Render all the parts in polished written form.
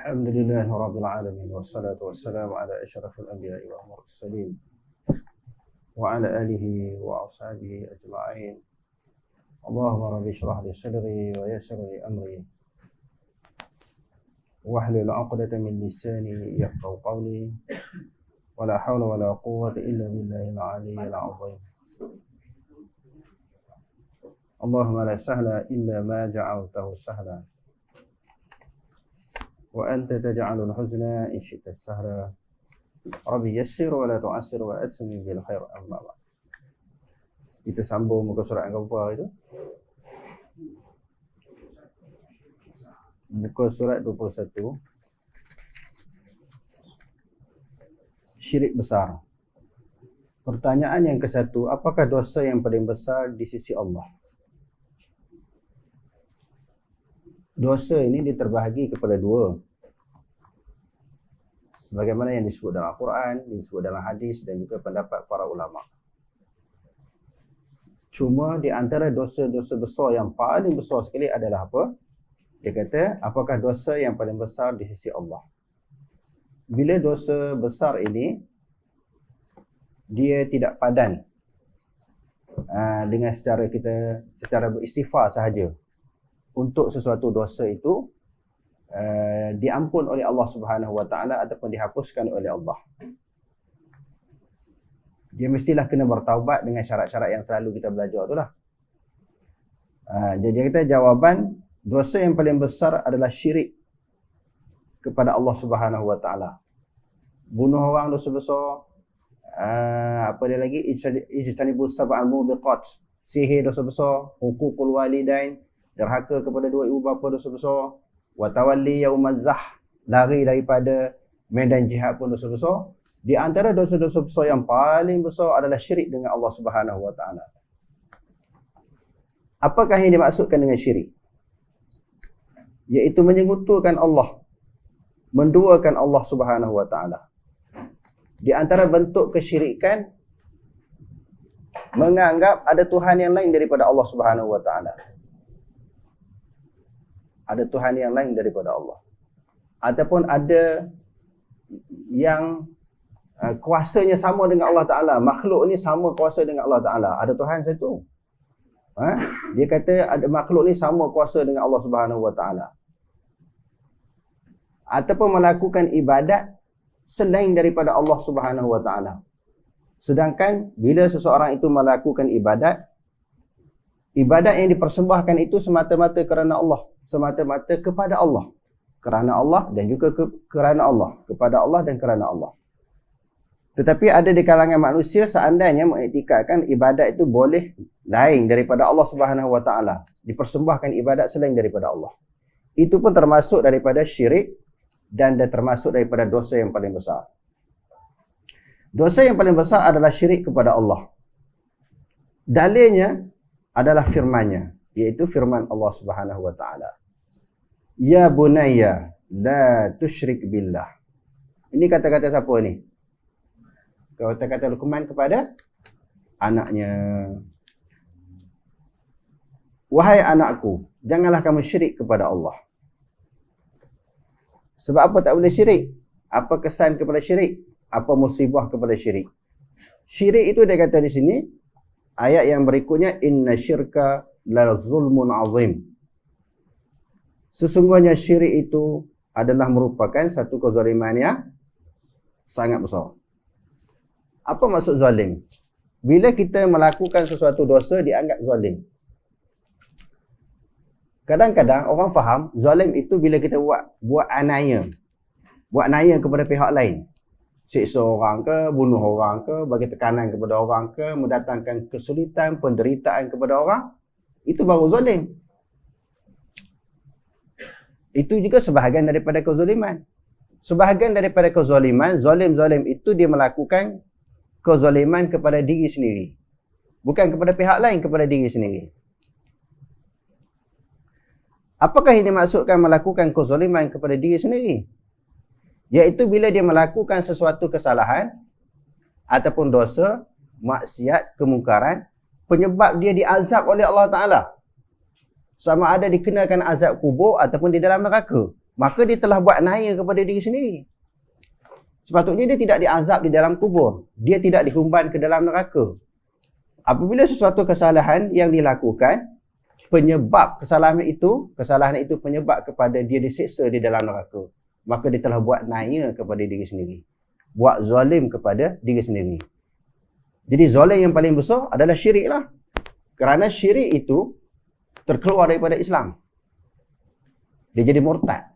الحمد لله رب العالمين والصلاة والسلام على أشرف الأنبياء والمرسلين وعلى آله وأصحابه أجمعين. اللهم رب اشرح لي صدري ويسر لي أمري واحلل عقدة من لساني يفقهوا قولي ولا حول ولا قوة إلا بالله العلي العظيم. اللهم لا سهل إلا ما جعلته سهلا وأنت تجعل الحزن إن شئت السهلا. Rabbi yassir wa la tu'assir wa atsimi bil khair amma ba'd. Kita sambung muka surat yang berapa itu? Muka surat 21. Syirik besar. Pertanyaan yang ke-1, apakah dosa yang paling besar di sisi Allah? Dosa ini diterbahagi kepada dua. Sebagaimana yang disebut dalam Al-Quran, disebut dalam hadis dan juga pendapat para ulama. Cuma di antara dosa-dosa besar yang paling besar sekali adalah apa? Dia kata, apakah dosa yang paling besar di sisi Allah? Bila dosa besar ini, dia tidak padan dengan secara beristighfar sahaja. Untuk sesuatu dosa itu diampun oleh Allah Subhanahu Wa Taala ataupun dihapuskan oleh Allah. Dia mestilah kena bertaubat dengan syarat-syarat yang selalu kita belajar itulah. Jadi kita jawapan dosa yang paling besar adalah syirik kepada Allah Subhanahu Wa Taala. Bunuh orang dosa besar. Apa dia lagi? Ijtanibus sab'al mubiqat. Sihir dosa besar. Huququl walidain. Derhaka kepada dua ibu bapa dosa besar. Wa tawalli yaumaz zah, lari daripada medan jihad pun dosa besar. Di antara dosa-dosa besar yang paling besar adalah syirik dengan Allah Subhanahu Wa Taala. Apakah yang dimaksudkan dengan syirik? Iaitu menyekutukan Allah, menduakan Allah Subhanahu Wa Taala. Di antara bentuk kesyirikan, menganggap ada Tuhan yang lain daripada Allah Subhanahu Wa Taala. Ada Tuhan yang lain daripada Allah. Ataupun ada yang kuasanya sama dengan Allah Ta'ala. Makhluk ni sama kuasa dengan Allah Ta'ala. Ada Tuhan satu. Dia kata ada makhluk ni sama kuasa dengan Allah Subhanahu Wa Ta'ala. Ataupun melakukan ibadat selain daripada Allah Subhanahu Wa Ta'ala. Sedangkan bila seseorang itu melakukan ibadat yang dipersembahkan itu semata-mata kerana Allah. Semata-mata kepada Allah. Kerana Allah dan juga kerana Allah. Kepada Allah dan kerana Allah. Tetapi ada di kalangan manusia seandainya mengiktikadkan ibadat itu boleh lain daripada Allah Subhanahu Wa Taala. Dipersembahkan ibadat selain daripada Allah. Itu pun termasuk daripada syirik dan termasuk daripada dosa yang paling besar. Dosa yang paling besar adalah syirik kepada Allah. Dalilnya adalah firman-Nya, iaitu firman Allah Subhanahu Wa Taala. Ya bunayya la tusyrik billah. Ini kata-kata siapa ni? Kata-kata Luqman kepada anaknya. Wahai anakku, janganlah kamu syirik kepada Allah. Sebab apa tak boleh syirik? Apa kesan kepada syirik? Apa musibah kepada syirik? Syirik itu dia kata di sini, ayat yang berikutnya, inna syirka la zulmun azim. Sesungguhnya syirik itu adalah merupakan satu kezaliman yang sangat besar. Apa maksud zalim? Bila kita melakukan sesuatu dosa, dianggap zalim. Kadang-kadang orang faham, zalim itu bila kita buat anaya. Buat anaya kepada pihak lain. Siksa orang ke, bunuh orang ke, bagi tekanan kepada orang ke, mendatangkan kesulitan, penderitaan kepada orang. Itu baru zalim. Itu juga sebahagian daripada kezaliman. Sebahagian daripada kezaliman, zalim-zalim itu dia melakukan kezaliman kepada diri sendiri. Bukan kepada pihak lain, kepada diri sendiri. Apakah yang dimaksudkan melakukan kezaliman kepada diri sendiri? Iaitu bila dia melakukan sesuatu kesalahan ataupun dosa, maksiat, kemungkaran, penyebab dia diazab oleh Allah Ta'ala. Sama ada dikenakan azab kubur ataupun di dalam neraka. maka dia telah buat naya kepada diri sendiri. Sepatutnya dia tidak diazab di dalam kubur. Dia tidak dihumban ke dalam neraka. Apabila sesuatu kesalahan yang dilakukan, penyebab kesalahan itu penyebab kepada dia disiksa di dalam neraka, maka dia telah buat naya kepada diri sendiri. Buat zalim kepada diri sendiri. Jadi zalim yang paling besar adalah syirik lah. Kerana syirik itu terkeluar daripada Islam. Dia jadi murtad.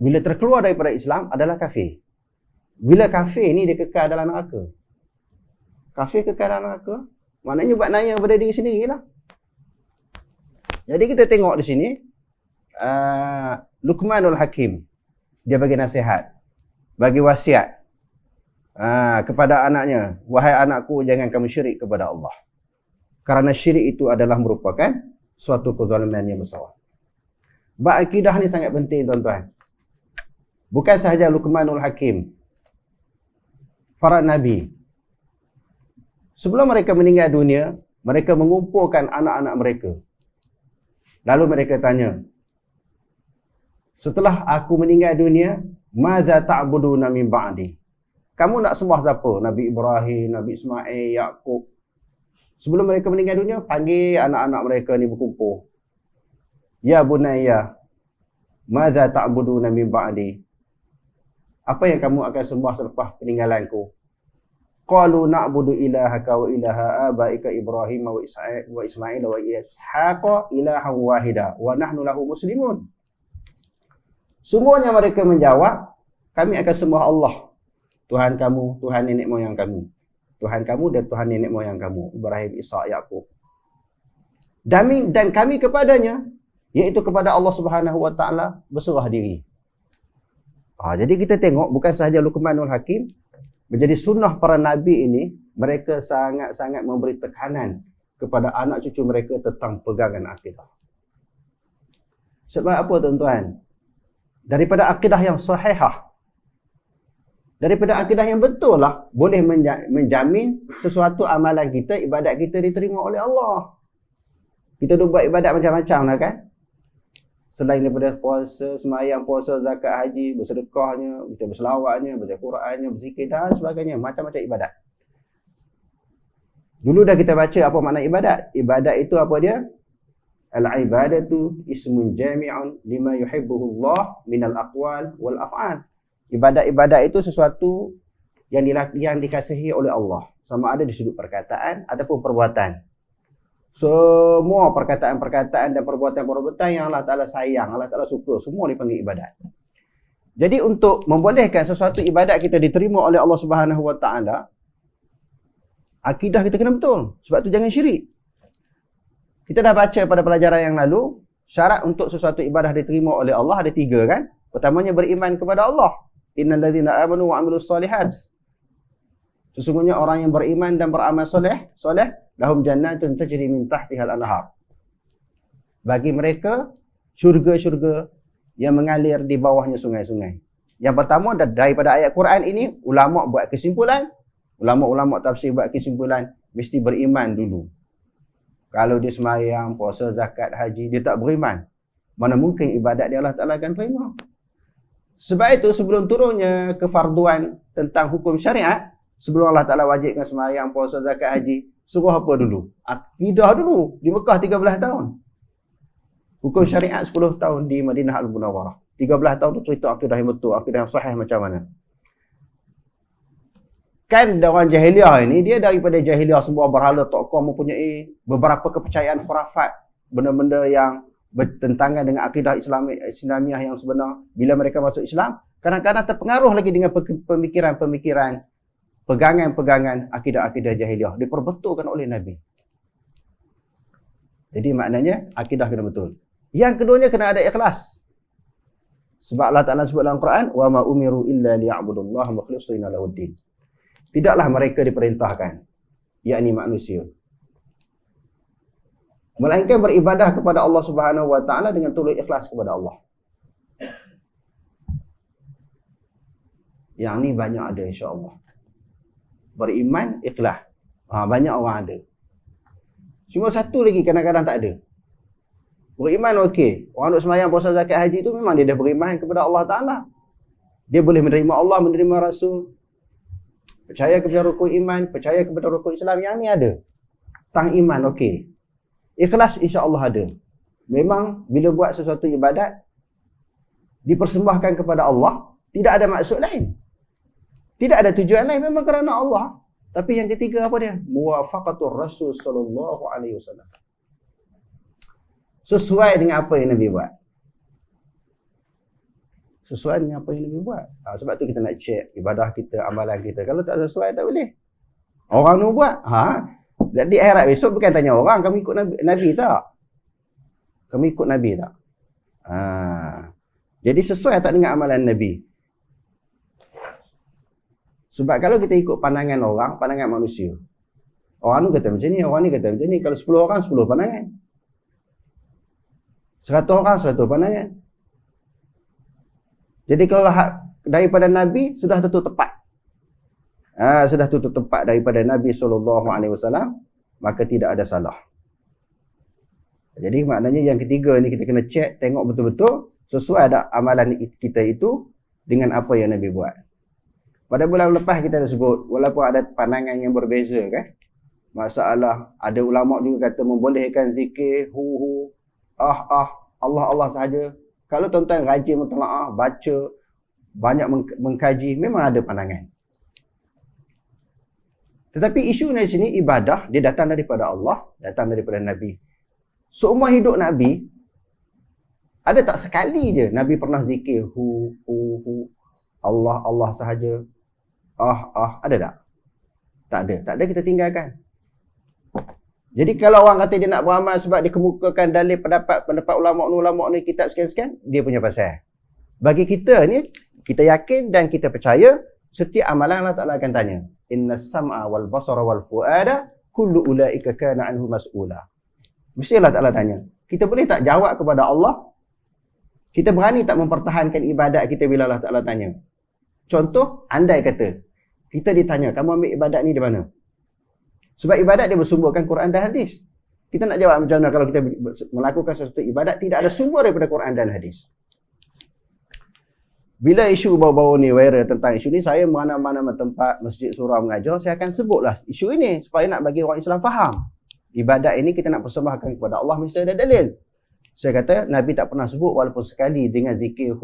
Bila terkeluar daripada Islam adalah kafir. Bila kafir ni dia kekal dalam neraka. Kafir kekal dalam neraka, maknanya buat naya pada diri sendiri lah. Jadi kita tengok di sini, Luqmanul Hakim, dia bagi nasihat, bagi wasiat kepada anaknya, wahai anakku, jangan kamu syirik kepada Allah. Kerana syirik itu adalah merupakan suatu kezaliman yang besar. Bab akidah ni sangat penting, tuan-tuan. Bukan sahaja Luqmanul Hakim, para nabi, sebelum mereka meninggal dunia, mereka mengumpulkan anak-anak mereka. Lalu mereka tanya, setelah aku meninggal dunia, madza ta'buduna min ba'di? Kamu nak sembah siapa? Nabi Ibrahim, Nabi Ismail, Yaqub. Sebelum mereka meninggal dunia, panggil anak-anak mereka ni berkumpul. Ya bunayya, madza ta'buduna min ba'di? Apa yang kamu akan sembah selepas peninggalanku? Qalu na'budu ilahaka wa ilaha abaika Ibrahim wa Ismail wa Ishaq ilahan wahida wa nahnu lahu muslimun. Semuanya mereka menjawab, kami akan sembah Allah, Tuhan kamu, Tuhan nenek moyang kami. Tuhan kamu dan Tuhan nenek moyang kamu, Ibrahim, Ishaq, Yaqub. Dan kami kepadanya, iaitu kepada Allah Subhanahu wa taala, berserah diri. Jadi kita tengok bukan sahaja Luqmanul Hakim, menjadi sunnah para nabi ini, mereka sangat-sangat memberi tekanan kepada anak cucu mereka tentang pegangan akidah. Sebab apa, tuan-tuan? Daripada akidah yang sahihah, daripada akidah yang betul lah, boleh menjamin sesuatu amalan kita, ibadat kita diterima oleh Allah. Kita dah buat ibadat macam-macam lah kan? Selain daripada puasa, semayang, puasa, zakat, haji, bersedekahnya, kita berselawatnya, baca Qurannya, berzikir dan sebagainya. Macam-macam ibadat. Dulu dah kita baca apa makna ibadat. Ibadat itu apa dia? Al-ibadatu ismun jami'un lima yuhibbuhu Allah minal aqwal wal af'al. Ibadat-ibadat itu sesuatu yang dikasihi oleh Allah. Sama ada di sudut perkataan ataupun perbuatan. Semua perkataan-perkataan dan perbuatan-perbuatan yang Allah Ta'ala sayang, Allah Ta'ala suka, semua dipanggil ibadat. Jadi untuk membolehkan sesuatu ibadat kita diterima oleh Allah Subhanahu Wa Ta'ala, akidah kita kena betul. Sebab tu jangan syirik. Kita dah baca pada pelajaran yang lalu, syarat untuk sesuatu ibadah diterima oleh Allah ada 3 kan? Pertamanya beriman kepada Allah. Innal ladzina amanu wa 'amilus solihat. Sesungguhnya orang yang beriman dan beramal soleh, lahum jannatun tajri min tahtihal anhar. Bagi mereka syurga-syurga yang mengalir di bawahnya sungai-sungai. Yang pertama daripada ayat Quran ini, ulama buat kesimpulan, ulama-ulama tafsir buat kesimpulan, mesti beriman dulu. Kalau dia sembahyang, puasa, zakat, haji, dia tak beriman, mana mungkin ibadat dia Allah Ta'ala akan terima. Sebab itu sebelum turunnya kefarduan tentang hukum syariat, sebelum Allah Ta'ala wajibkan sembahyang, puasa, zakat, haji, suruh apa dulu? Akidah dulu. Di Mekah 13 tahun. Hukum syariat 10 tahun di Madinah Al-Munawwarah. 13 tahun tu cerita akidah yang betul, akidah yang sahih macam mana. Kan orang jahiliah ini, dia daripada jahiliah semua berhala tokoh mempunyai beberapa kepercayaan khurafat, benda-benda yang bertentangan dengan akidah Islamiah yang sebenar. Bila mereka masuk Islam, kadang-kadang terpengaruh lagi dengan pemikiran-pemikiran, pegangan-pegangan akidah-akidah jahiliah. Diperbetulkan oleh Nabi. Jadi maknanya akidah kena betul. Yang keduanya kena ada ikhlas. Sebab Allah Ta'ala sebut dalam Quran, wa ma umiru illa liya'budullaha mukhlishina lahuddin. Tidaklah mereka diperintahkan, yakni manusia, melainkan beribadah kepada Allah Subhanahu Wa Ta'ala dengan tulus ikhlas kepada Allah. Yang ni banyak ada insya-Allah. Beriman, ikhlas. Banyak orang ada. Cuma satu lagi kadang-kadang tak ada. Beriman okey. Orang duk sembahyang, puasa, zakat, haji tu memang dia dah beriman kepada Allah Ta'ala. Dia boleh menerima Allah, menerima Rasul. Percaya kepada rukun iman, percaya kepada rukun Islam. Yang ni ada. Tang iman okey. Ikhlas insya-Allah ada. Memang bila buat sesuatu ibadat dipersembahkan kepada Allah, tidak ada maksud lain. Tidak ada tujuan lain, memang kerana Allah. Tapi yang ketiga apa dia? Muwafaqatur Rasul sallallahu alaihi wasallam. Sesuai dengan apa yang Nabi buat. Sesuai dengan apa yang Nabi buat. Sebab tu kita nak check ibadah kita, amalan kita. Kalau tak sesuai tak boleh. Orang tu buat. Di akhirat besok bukan tanya orang, kamu ikut Nabi tak? Kamu ikut Nabi tak? Jadi sesuai tak dengan amalan Nabi? Sebab kalau kita ikut pandangan orang, pandangan manusia. Orang tu kata macam ni, orang ni kata macam ni. Kalau 10 orang, 10 pandangan. 100 orang, 100 pandangan. Jadi kalau daripada Nabi, sudah tentu tepat. Sudah tentu tepat daripada Nabi SAW, maka tidak ada salah. Jadi maknanya yang ketiga ni kita kena check, tengok betul-betul sesuai ada amalan kita itu dengan apa yang Nabi buat. Pada bulan lepas kita dah sebut, walaupun ada pandangan yang berbeza kan. Masalah, ada ulama juga kata membolehkan zikir, Allah sahaja. Kalau tuan-tuan rajin mutalaah, baca, banyak mengkaji, memang ada pandangan. Tetapi isu di sini ibadah, dia datang daripada Allah, datang daripada Nabi. Seumur hidup Nabi, ada tak sekali je Nabi pernah zikir Allah sahaja. Ada tak? Tak ada. Tak ada, kita tinggalkan. Jadi kalau orang kata dia nak beramal sebab dia kemukakan dalil pendapat ulama ni kitab sekian-sekian, dia punya pasal. Bagi kita ni, kita yakin dan kita percaya setiap amalan Allah Ta'ala akan tanya. Inna sam'a wal basara wal fu'ada kullu ulaika kana anhu mas'ula. Mesti Allah Ta'ala tanya. Kita boleh tak jawab kepada Allah? Kita berani tak mempertahankan ibadat kita bila Allah Ta'ala tanya? Contoh, andai kata kita ditanya, kamu ambil ibadat ni di mana? Sebab ibadat dia bersumberkan Quran dan hadis. Kita nak jawab macam mana kalau kita melakukan sesuatu ibadat tidak ada sumber daripada Quran dan hadis. Bila isu baru-baru ni viral tentang isu ni, saya mana-mana tempat masjid surau mengajar, saya akan sebutlah isu ini supaya nak bagi orang Islam faham. Ibadat ini kita nak persembahkan kepada Allah mesti ada dalil. Saya kata Nabi tak pernah sebut walaupun sekali dengan zikir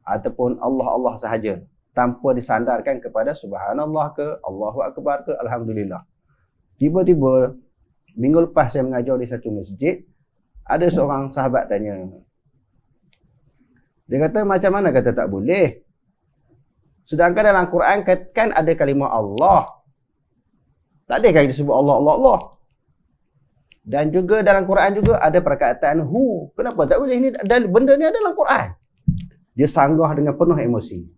ataupun Allah sahaja, tanpa disandarkan kepada subhanallah ke, Allahu akbar ke, alhamdulillah. Tiba-tiba minggu lepas saya mengajar di satu masjid, ada seorang sahabat tanya. Dia kata macam mana kata tak boleh? Sedangkan dalam Quran kan ada kalimah Allah. Tak ada kan kita sebut Allah. Dan juga dalam Quran juga ada perkataan hu. Kenapa tak boleh? Ini benda ni ada dalam Quran. Dia sanggah dengan penuh emosi.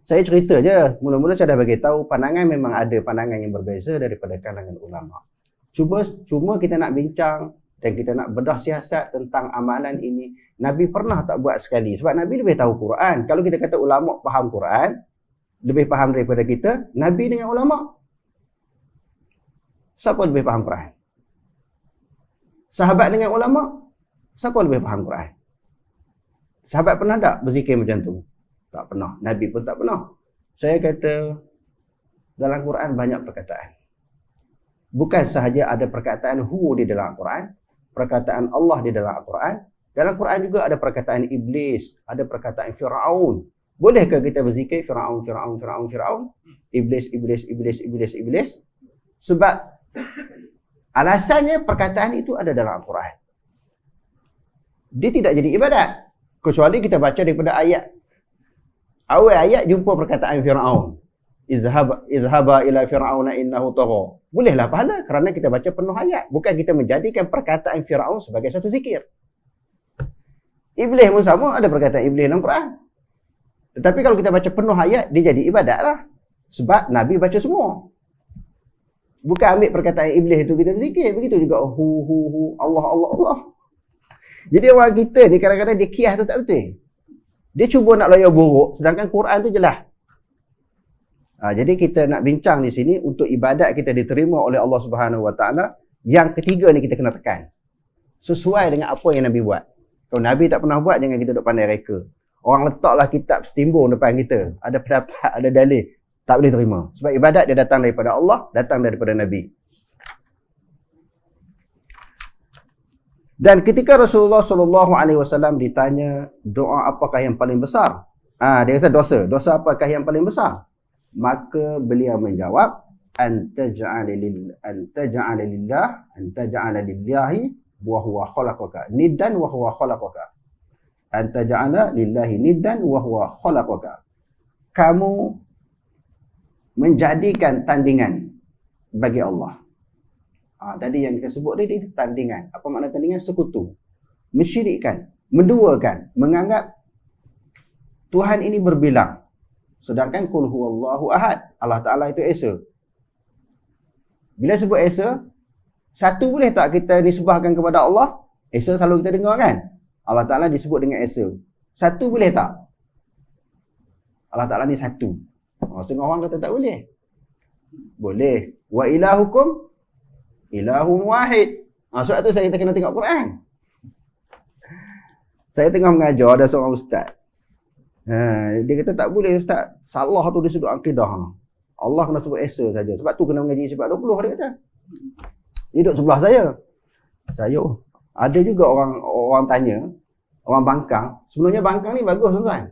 Saya cerita je, mula-mula saya dah bagi tahu pandangan memang ada pandangan yang berbeza daripada kalangan ulama. Cuma kita nak bincang dan kita nak bedah siasat tentang amalan ini. Nabi pernah tak buat sekali? Sebab Nabi lebih tahu Quran. Kalau kita kata ulama faham Quran, lebih faham daripada kita, Nabi dengan ulama. Siapa lebih faham Quran? Sahabat dengan ulama, siapa lebih faham Quran? Sahabat pernah tak berzikir macam tu? Tak pernah. Nabi pun tak pernah. Saya kata dalam Quran banyak perkataan. Bukan sahaja ada perkataan hu di dalam Quran, perkataan Allah di dalam Quran. Dalam Quran juga ada perkataan iblis, ada perkataan Firaun. Bolehkah kita berzikir Firaun? Iblis. Sebab alasannya perkataan itu ada dalam Quran. Dia tidak jadi ibadat kecuali kita baca daripada ayat. Awal ayat jumpa perkataan Firaun. Izhaba ila fir'auna innahu tagha. Bolehlah pahala kerana kita baca penuh ayat. Bukan kita menjadikan perkataan Firaun sebagai satu zikir. Iblis pun sama, ada perkataan iblis dalam Quran. Tetapi kalau kita baca penuh ayat, dia jadi ibadat lah. Sebab Nabi baca semua. Bukan ambil perkataan iblis itu kita berzikir. Begitu juga Allah. Jadi orang kita ni kadang-kadang dia kias tu tak betul. Dia cuba nak layan buruk, sedangkan Quran tu jelas. Jadi kita nak bincang di sini untuk ibadat kita diterima oleh Allah Subhanahu Wa Taala. Yang ketiga ni kita kena tekan. sesuai dengan apa yang Nabi buat. Kalau Nabi tak pernah buat, jangan kita duk pandai reka. Orang letaklah kitab setimbung depan kita, ada pendapat, ada dalil, tak boleh terima. Sebab ibadat dia datang daripada Allah, datang daripada Nabi. Dan ketika Rasulullah SAW ditanya doa apakah yang paling besar, dia kata dosa apakah yang paling besar, maka beliau menjawab, antaj'ala lillahi wa huwa khalaqaka niddan wa huwa khalaqaka. Antaj'ala lillahi niddan wa huwa khalaqaka. Kamu menjadikan tandingan bagi Allah. Tadi yang kita sebut tadi tandingan. Apa makna tandingan? Sekutu. Mensyirikkan, menduakan, menganggap Tuhan ini berbilang. Sedangkan kul huwallahu ahad, Allah Ta'ala itu esa. Bila sebut esa, satu boleh tak kita nisbahkan kepada Allah? Esa selalu kita dengar kan? Allah Ta'ala disebut dengan esa. Satu boleh tak? Allah Ta'ala ni satu. Setengah orang kata tak boleh. Boleh. Wa ilahukum ilahun wahid. Sebab tu saya kena tengok Quran. Saya tengah mengajar, ada seorang ustaz. Dia kata tak boleh ustaz. Salah tu di sudut akidah. Allah kena sebut esa saja. Sebab tu kena mengaji sifat 20 dia kata. Dia duduk sebelah saya. Ada juga orang tanya, orang Bangkang. Sebenarnya Bangkang ni bagus tuan-tuan.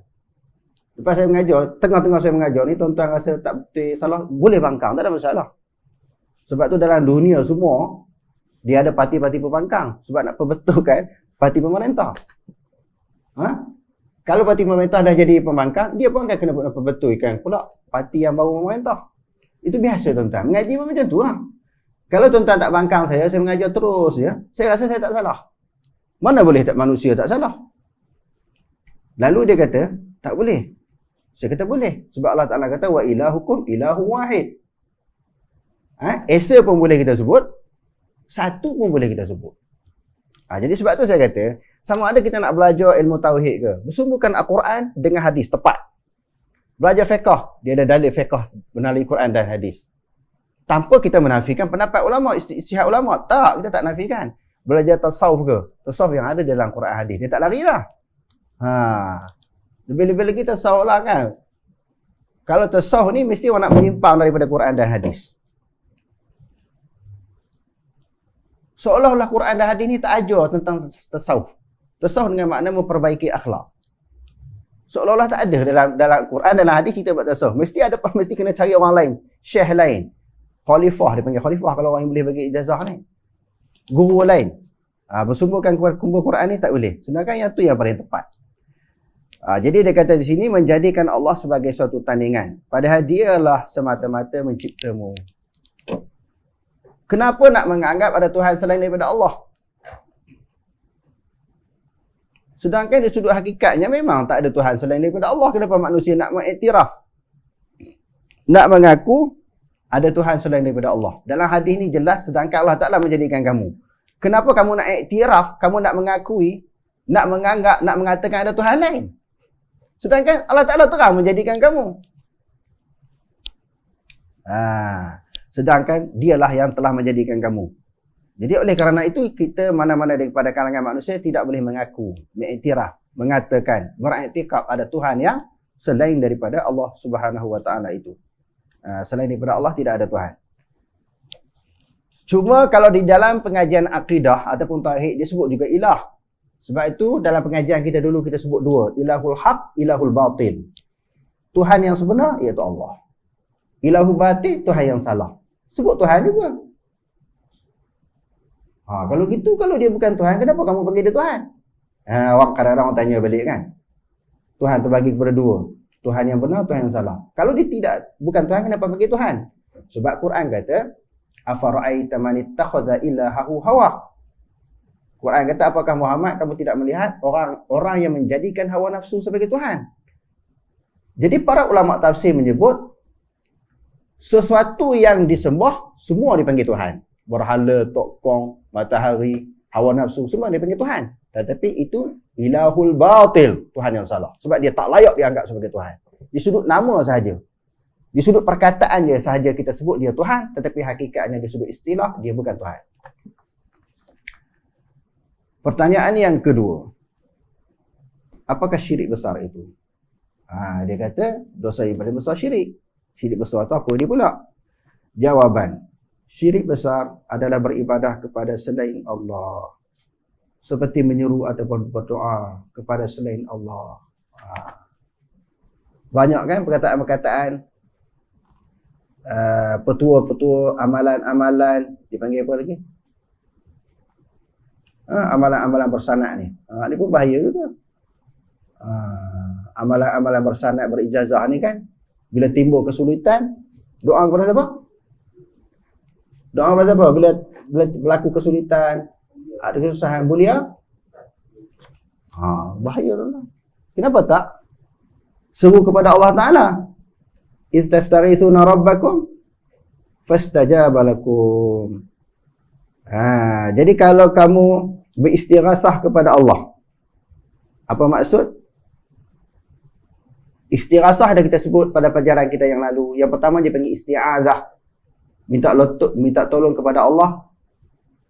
Lepas saya mengajar, tengah-tengah saya mengajar ni, tuan-tuan rasa tak betul salah, boleh Bangkang, tak ada masalah. Sebab tu dalam dunia semua, dia ada parti-parti pembangkang. Sebab nak perbetulkan parti pemerintah. Kalau parti pemerintah dah jadi pembangkang, dia pun akan kena perbetulkan pula parti yang baru pemerintah. Itu biasa tuan-tuan. Mengaji pun macam tu lah. Kalau tuan-tuan tak bangkang saya mengajar terus ya. Saya rasa saya tak salah. Mana boleh tak manusia tak salah? Lalu dia kata, tak boleh. Saya kata boleh. Sebab Allah Ta'ala kata, wa ilahukum ilahu wahid. Esa pun boleh kita sebut, satu pun boleh kita sebut. Jadi sebab tu saya kata, sama ada kita nak belajar ilmu tauhid ke, bersumberkan Al-Quran dengan hadis tepat. Belajar fiqh, dia ada dalil fiqh melalui Quran dan hadis. Tanpa kita menafikan pendapat ulama, istihad ulama. Tak, kita tak nafikan. Belajar tasawuf ke, tasawuf yang ada dalam Quran hadis, dia tak lari lah. Lebih-lebih lagi tasawuf lah kan. Kalau tasawuf ni mesti orang nak menyimpang daripada Quran dan hadis. Seolah-olah Quran dan hadis ni tak ajar tentang tasawuf. Tasawuf dengan makna memperbaiki akhlak. Seolah-olah tak ada dalam Quran, dalam hadis kita buat tasawuf. Mesti kena cari orang lain, syekh lain. Khalifah, dia panggil khalifah kalau orang yang boleh bagi ijazah ni. Guru lain. Bersumberkan kumpul Quran ni tak boleh. Sedangkan yang tu yang paling tepat. Jadi dia kata di sini, menjadikan Allah sebagai suatu tandingan. Padahal dialah semata-mata menciptamu. Kenapa nak menganggap ada Tuhan selain daripada Allah? Sedangkan di sudut hakikatnya memang tak ada Tuhan selain daripada Allah. Kenapa manusia nak mengiktiraf? Nak mengaku ada Tuhan selain daripada Allah. Dalam hadis ni jelas, sedangkan Allah Ta'ala menjadikan kamu. Kenapa kamu nak iktiraf, kamu nak mengakui, nak menganggap, nak mengatakan ada Tuhan lain? Sedangkan Allah Ta'ala terang menjadikan kamu. Sedangkan dialah yang telah menjadikan kamu. Jadi oleh kerana itu, kita mana-mana daripada kalangan manusia tidak boleh mengaku, mengiktiraf, mengatakan, beriktikad ada Tuhan yang selain daripada Allah Subhanahu Wa Taala itu. Selain daripada Allah tidak ada Tuhan. Cuma kalau di dalam pengajian akidah ataupun tauhid dia sebut juga ilah. Sebab itu dalam pengajian kita dulu kita sebut dua, ilahul haq, ilahul batil. Tuhan yang sebenar iaitu Allah. Ilahul batil, Tuhan yang salah. Sebut Tuhan juga. Kalau gitu, kalau dia bukan Tuhan, kenapa kamu panggil dia Tuhan? Kadang-kadang orang tanya balik kan. Tuhan terbagi kepada dua. Tuhan yang benar, Tuhan yang salah. Kalau dia bukan Tuhan, kenapa panggil Tuhan? Sebab Quran kata, afara'aita man ittakhadha ilahahu hawa. Quran kata, apakah Muhammad kamu tidak melihat orang yang menjadikan hawa nafsu sebagai Tuhan? Jadi para ulama tafsir menyebut sesuatu yang disembah semua dipanggil Tuhan. Berhala, tokong, matahari, hawa nafsu semua dipanggil Tuhan. Tetapi itu ilahul batil, Tuhan yang salah. Sebab dia tak layak dianggap sebagai Tuhan. Di sudut nama sahaja, di sudut perkataan dia sahaja kita sebut dia Tuhan, tetapi hakikatnya di sudut istilah dia bukan Tuhan. Pertanyaan yang kedua, apakah syirik besar itu? Dia kata dosa yang paling besar syirik. Syirik besar itu apa dia pula? Jawaban, syirik besar adalah beribadah kepada selain Allah, seperti menyeru ataupun berdoa kepada selain Allah. Banyak kan perkataan-perkataan petua-petua, amalan-amalan, dipanggil apa lagi? Amalan-amalan bersanad ni. Ni pun bahaya juga. Amalan-amalan bersanad berijazah ni kan, bila timbul kesulitan, doa kepada siapa? Doa kepada siapa? Bila berlaku kesulitan, ada kesusahan, bulia? Bahaya tu. Kenapa tak seru kepada Allah Ta'ala? Istastaghithuna rabbakum fastajaba lakum. Jadi kalau kamu beristighasah kepada Allah, apa maksud? Istighasah dah kita sebut pada pelajaran kita yang lalu. Yang pertama dia panggil isti'azah. Minta tolong kepada Allah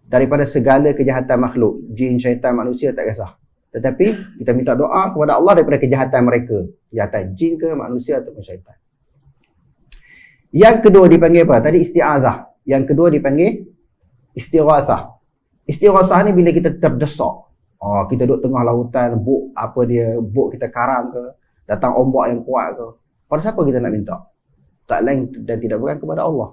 daripada segala kejahatan makhluk. Jin, syaitan, manusia tak kisah. Tetapi kita minta doa kepada Allah daripada kejahatan mereka. Kejahatan jin ke, manusia ataupun syaitan. Yang kedua dipanggil apa? Tadi isti'azah. Yang kedua dipanggil istighasah. Istighasah ni bila kita terdesak. Kita duduk tengah lautan, bot kita karam ke, datang ombak yang kuat ke. Pada siapa kita nak minta? Tak lain dan tidak bukan kepada Allah.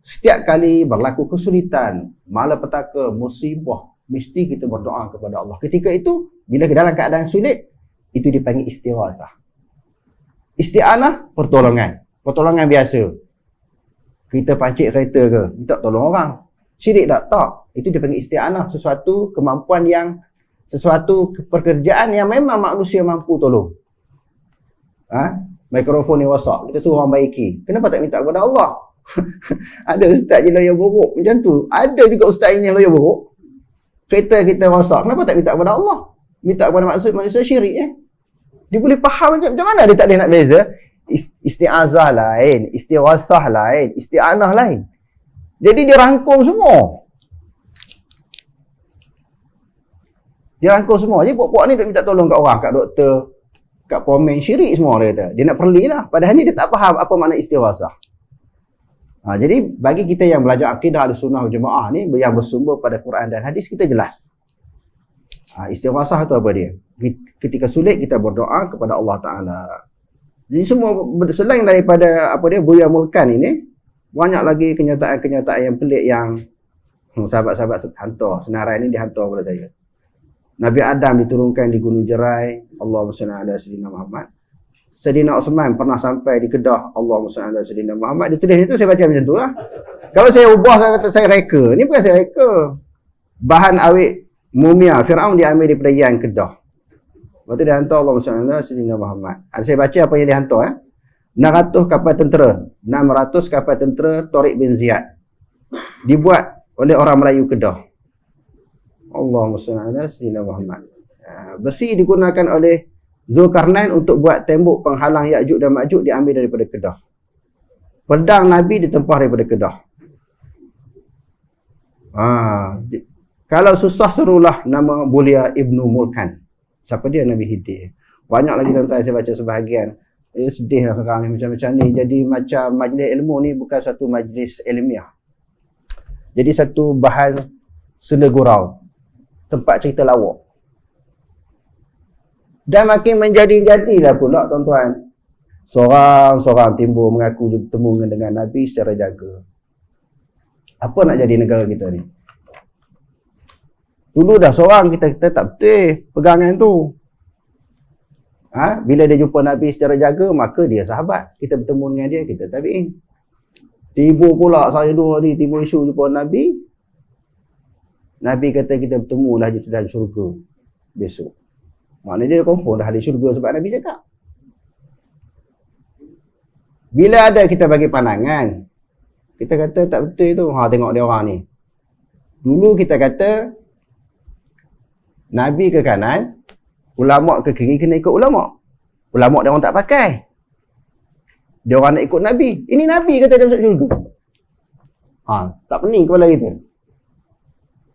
Setiap kali berlaku kesulitan, malapetaka, musibah, mesti kita berdoa kepada Allah. Ketika itu, bila dalam keadaan sulit, itu dipanggil istighasah. Isti'anah, pertolongan. Pertolongan biasa. Kita pancit kereta ke, minta tolong orang. Syirik tak? Itu dipanggil isti'anah. Sesuatu kemampuan sesuatu pekerjaan yang memang manusia mampu tolong. Mikrofon ni rosak, kita suruh orang baiki. Kenapa tak minta kepada Allah? Ada ustaz je lawyer buruk macam tu. Ada juga ustaz yang lawyer buruk. Kereta kita rosak, kenapa tak minta kepada Allah? Minta kepada manusia syirik Dia boleh faham macam mana dia tak boleh nak beza. Isti'azah lain, istighasah lain, isti'anah lain. Jadi dia rangkum semua. Jadi puak-puak ni dia minta tolong kat orang, kat doktor, kat pomen, syirik semua dia kata. Dia nak perlilah. Padahal ni dia tak faham apa makna istighasah. Jadi bagi kita yang belajar akidah Ahlussunnah wal Jamaah ni yang bersumber pada Quran dan hadis, kita jelas. Istighasah tu apa dia? Ketika sulit kita berdoa kepada Allah Ta'ala. Jadi semua selain daripada Buya Mulkan ini, banyak lagi kenyataan-kenyataan yang pelik yang sahabat-sahabat hantar. Senarai ini dihantar kepada saya. Nabi Adam diturunkan di Gunung Jerai. Allahumma salli ala sayyidina Muhammad. Sayyidina Uthman pernah sampai di Kedah. Allahumma salli ala sayyidina Muhammad. Dia tulis itu, saya baca macam tu lah. Kalau saya ubah, saya kata saya reka. Ni bukan saya reka. Bahan awet mumia Fir'aun diambil daripada Yan Kedah. Lepas tu dia hantar Allahumma salli ala sayyidina Muhammad. Saya baca apa yang dia hantar 600 kapal tentera. 600 kapal tentera Tariq bin Ziyad. Dibuat oleh orang Melayu Kedah. Allahumma salli ala sayyidina Muhammad. Besi digunakan oleh Zulkarnain untuk buat tembok penghalang Ya'juj dan Ma'juj diambil daripada Kedah. Pedang Nabi ditempah daripada Kedah. Kalau susah serulah nama Bulia Ibnu Mulkan. Siapa dia? Nabi Khidir. Banyak lagi tuan-tuan, saya baca sebahagian. Sedih lah sekarang macam-macam ni. Jadi macam majlis ilmu ni bukan satu majlis ilmiah. Jadi satu bahan senda gurau. Tempat cerita lawak. Dan makin menjadi-jadilah pula tuan-tuan. Seorang timbul mengaku bertemu dengan Nabi secara jaga. Apa nak jadi negara kita ni? Dulu dah seorang kita tak betul pegangan tu. Bila dia jumpa Nabi secara jaga, maka dia sahabat. Kita bertemu dengan dia, kita tabi'in. Tiba pula saya 2 hari timbul isu jumpa Nabi. Nabi kata kita bertemu dah di syurga besok. Maknanya dia confirm dah ahli syurga sebab Nabi cakap. Bila ada kita bagi pandangan, kita kata tak betul tu. Tengok dia orang ni. Dulu kita kata Nabi ke kanan, ulama ke kiri, kena ikut ulama. Ulama dia orang tak pakai. Dia orang nak ikut Nabi. Ini Nabi kata dia masuk syurga. Tak pening kepala kita.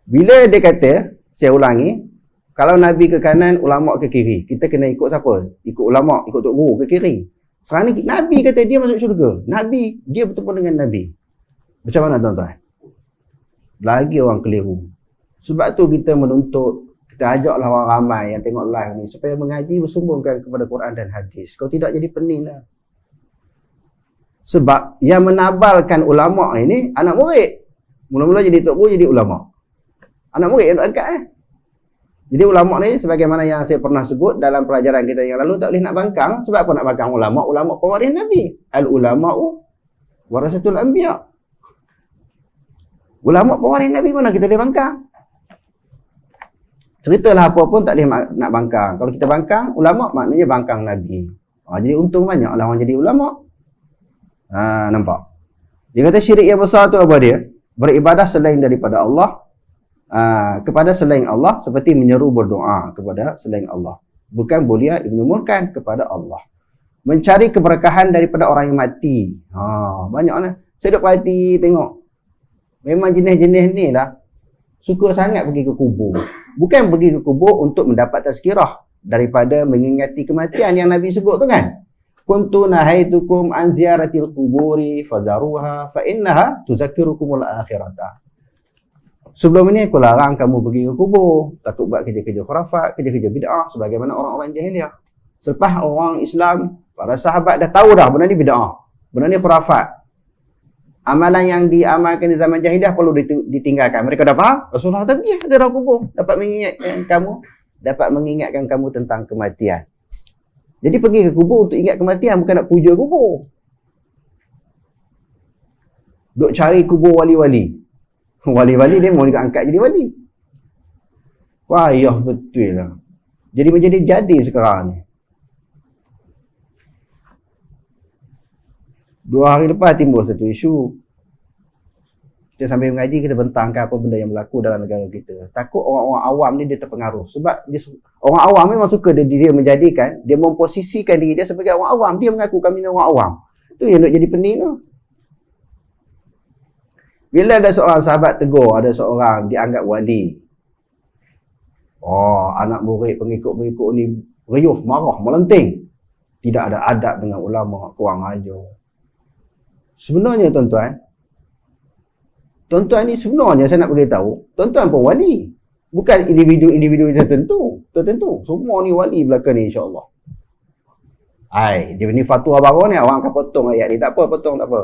Bila dia kata, saya ulangi, Kalau Nabi ke kanan, ulama ke kiri. Kita kena ikut siapa? Ikut ulama, ikut tok guru ke kiri. Sekarang ni Nabi kata dia masuk syurga. Nabi, dia bertemu dengan Nabi. Macam mana tuan-tuan? Lagi orang keliru. Sebab tu kita menuntut, kita ajaklah orang ramai yang tengok live ni supaya mengaji bersumbungkan kepada Quran dan hadis. Kalau tidak jadi pening lah. Sebab yang menabalkan ulama ini anak murid. Mula-mula jadi tok guru, jadi ulama. Anak murid yang nak angkat Jadi ulama ni sebagaimana yang saya pernah sebut dalam pelajaran kita yang lalu, tak boleh nak bangkang. Sebab apa nak bangkang ulama? Ulama pewaris Nabi. Al-ulama'u warasatul anbiya. Ulama pewaris Nabi, mana kita boleh bangkang? Ceritalah apa pun tak boleh nak bangkang. Kalau kita bangkang ulama, maknanya bangkang Nabi. Jadi untung banyaklah orang jadi ulama. Nampak? Dia kata syirik yang besar tu apa dia? Beribadah selain daripada Allah, kepada selain Allah, seperti menyeru berdoa kepada selain Allah. Bukan Bulia Ibn Murkan, kepada Allah. Mencari keberkahan daripada orang yang mati. Banyaklah. Saya duk perhati tengok. Memang jenis-jenis ni lah suka sangat pergi ke kubur. Bukan pergi ke kubur untuk mendapat tazkirah daripada mengingati kematian yang Nabi sebut tu kan. Kuntu nahaitukum an ziyaratil quburi fazaruha fa innaha tuzakkirukumul akhirata. Sebelum ini aku larang kamu pergi ke kubur, takut buat kerja-kerja khurafat, kerja-kerja bid'ah sebagaimana orang-orang jahiliah. Selepas orang Islam, para sahabat dah tahu dah benda ni bid'ah, benda ni khurafat. Amalan yang diamalkan di zaman jahiliah perlu ditinggalkan. Mereka dah faham? Rasulullah kata, pergi ke kubur, dapat mengingatkan kamu tentang kematian. Jadi pergi ke kubur untuk ingat kematian, bukan nak puja kubur. Duk cari kubur wali-wali. Wali-wali dia mau angkat jadi wali. Wah, ya betul lah. Jadi menjadi jadi sekarang ni. 2 hari lepas timbul satu isu. Kita sambil mengaji, kita bentangkan apa benda yang berlaku dalam negara kita. Takut orang-orang awam ni dia terpengaruh. Sebab orang awam memang suka dia menjadikan, dia memposisikan diri dia sebagai orang awam. Dia mengaku kami ni orang awam. Itu yang nak jadi pening tu. Bila ada seorang sahabat tegur, ada seorang dianggap wali. Anak murid pengikut-pengikut ni riuh, marah, melenting. Tidak ada adab dengan ulama, kurang ajar. Sebenarnya tuan-tuan ni sebenarnya saya nak beritahu, tuan-tuan pun wali. Bukan individu-individu tertentu. Semua ni wali belakang ni insya-Allah. Dia ni fatwa baru ni, orang akan potong ayat ni. Tak apa, potong tak apa.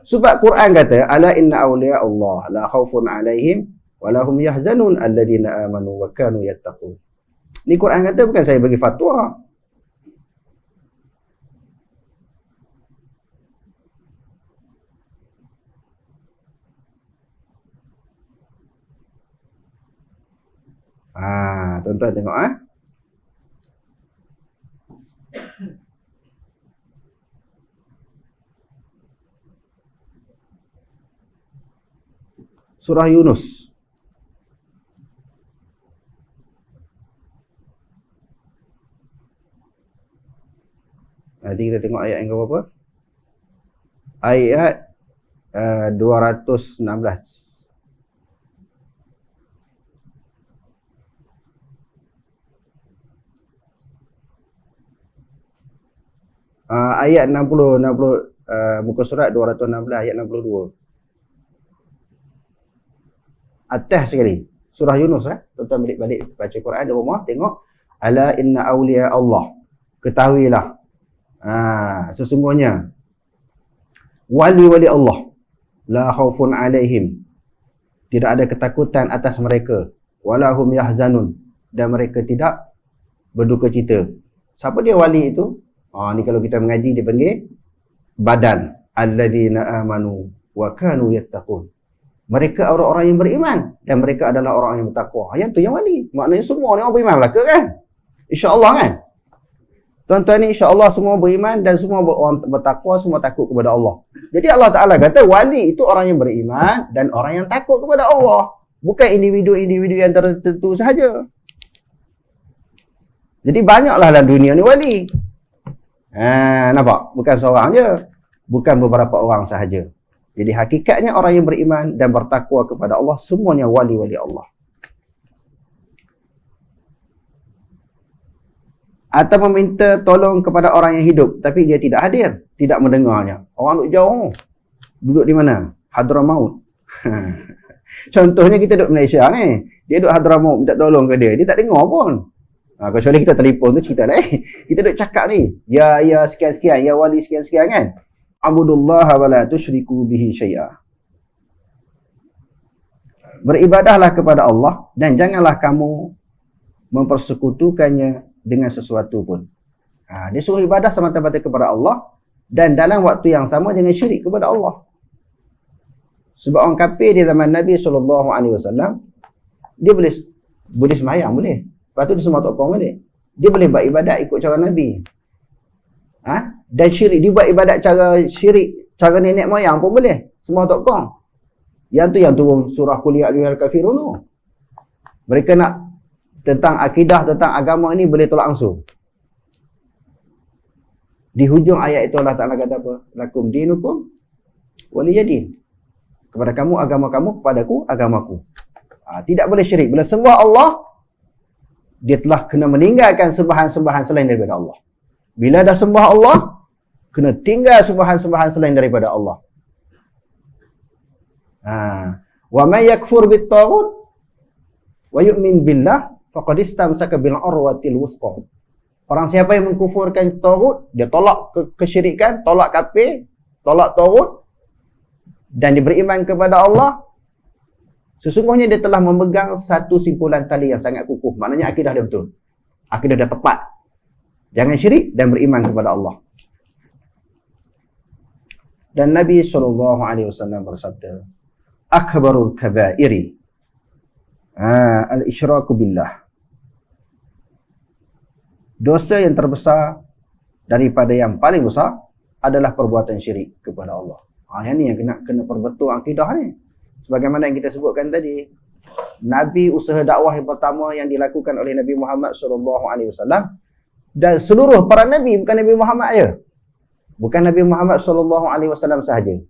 Sebab Quran kata, ala inna awliya Allah la khawfun alaihim wa lahum yahzanun alladhina amanu wa kanu yattaqun. Ni Quran kata, bukan saya bagi fatwa. Tuan-tuan tengok Surah Yunus. Nanti kita tengok ayat yang berapa? Ayat 216. Ayat 60 muka surat 216 ayat 62. Atas sekali. Surah Yunus tuan-tuan balik baca Quran di rumah, tengok ala inna awliya Allah. Ketahuilah sesungguhnya wali-wali Allah la khaufun alaihim, tidak ada ketakutan atas mereka, walahum yahzanun, dan mereka tidak berduka cita. Siapa dia wali itu? Ni kalau kita mengaji dia panggil badan alladzina amanu wa kanu yattaqun. Mereka orang-orang yang beriman dan mereka adalah orang yang bertakwa. Yang tu yang wali. Maknanya semua ni orang beriman belaka kan? Insya-Allah kan? Tuan-tuan ni insya-Allah semua beriman dan semua orang bertakwa, semua takut kepada Allah. Jadi Allah Taala kata wali itu orang yang beriman dan orang yang takut kepada Allah, bukan individu-individu yang tertentu sahaja. Jadi banyaklah dalam dunia ni wali. Nampak? Bukan seorang je. Bukan beberapa orang sahaja. Jadi hakikatnya orang yang beriman dan bertakwa kepada Allah, semuanya wali-wali Allah. Atau meminta tolong kepada orang yang hidup tapi dia tidak hadir, tidak mendengarnya. Orang duduk jauh. Duduk di mana? Hadramaut. Contohnya kita duduk Malaysia ni. Dia duduk Hadramaut minta tolong ke dia. Dia tak dengar pun. Kecuali kita telefon tu cerita lain. Kita duduk cakap ni. Ya sekian-sekian. Ya wali sekian-sekian kan. Abudullah wa la tusyriku bihi syai'a. Beribadahlah kepada Allah dan janganlah kamu mempersekutukannya dengan sesuatu pun. Dia suruh ibadah semata-mata kepada Allah dan dalam waktu yang sama jangan syirik kepada Allah. Sebab orang kafir di zaman Nabi SAW, dia boleh sembahyang, boleh. Lepas tu dia semua tokong boleh. Dia boleh buat ibadat ikut cara Nabi. Dan syirik, dia buat ibadat cara syirik, cara nenek moyang pun boleh. Semua tokong. Yang tu yang turun surah Qul ya ayyuhal kafirun tu. Mereka nak tentang akidah, tentang agama ini boleh tolak ansur. Di hujung ayat itu Allah Ta'ala kata apa? Lakum dinukum waliyadin. Kepada kamu agama kamu, kepadaku agamaku. Tidak boleh syirik. Bila sembah Allah, dia telah kena meninggalkan sembahan-sembahan selain daripada Allah. Bila dah sembah Allah, kena tinggal sembahan-sembahan selain daripada Allah. Wa may yakfur bit-taghut wa yu'min billah faqad istamsaka bil urwatil wuthqa. Orang siapa yang mengkufurkan taghut, dia tolak kesyirikan, tolak kafir, tolak taghut dan dia beriman kepada Allah, sesungguhnya dia telah memegang satu simpulan tali yang sangat kukuh. Maknanya akidah dia betul. Akidah dia tepat. Jangan syirik dan beriman kepada Allah. Dan Nabi SAW bersabda, akbarul kabairi al-isyraku billah. Dosa yang terbesar daripada yang paling besar adalah perbuatan syirik kepada Allah. Yang ni yang kena perbetul akidah ni. Sebagaimana yang kita sebutkan tadi, Nabi usaha dakwah yang pertama yang dilakukan oleh Nabi Muhammad SAW dan seluruh para Nabi, bukan Nabi Muhammad je. Bukan Nabi Muhammad SAW sahaja.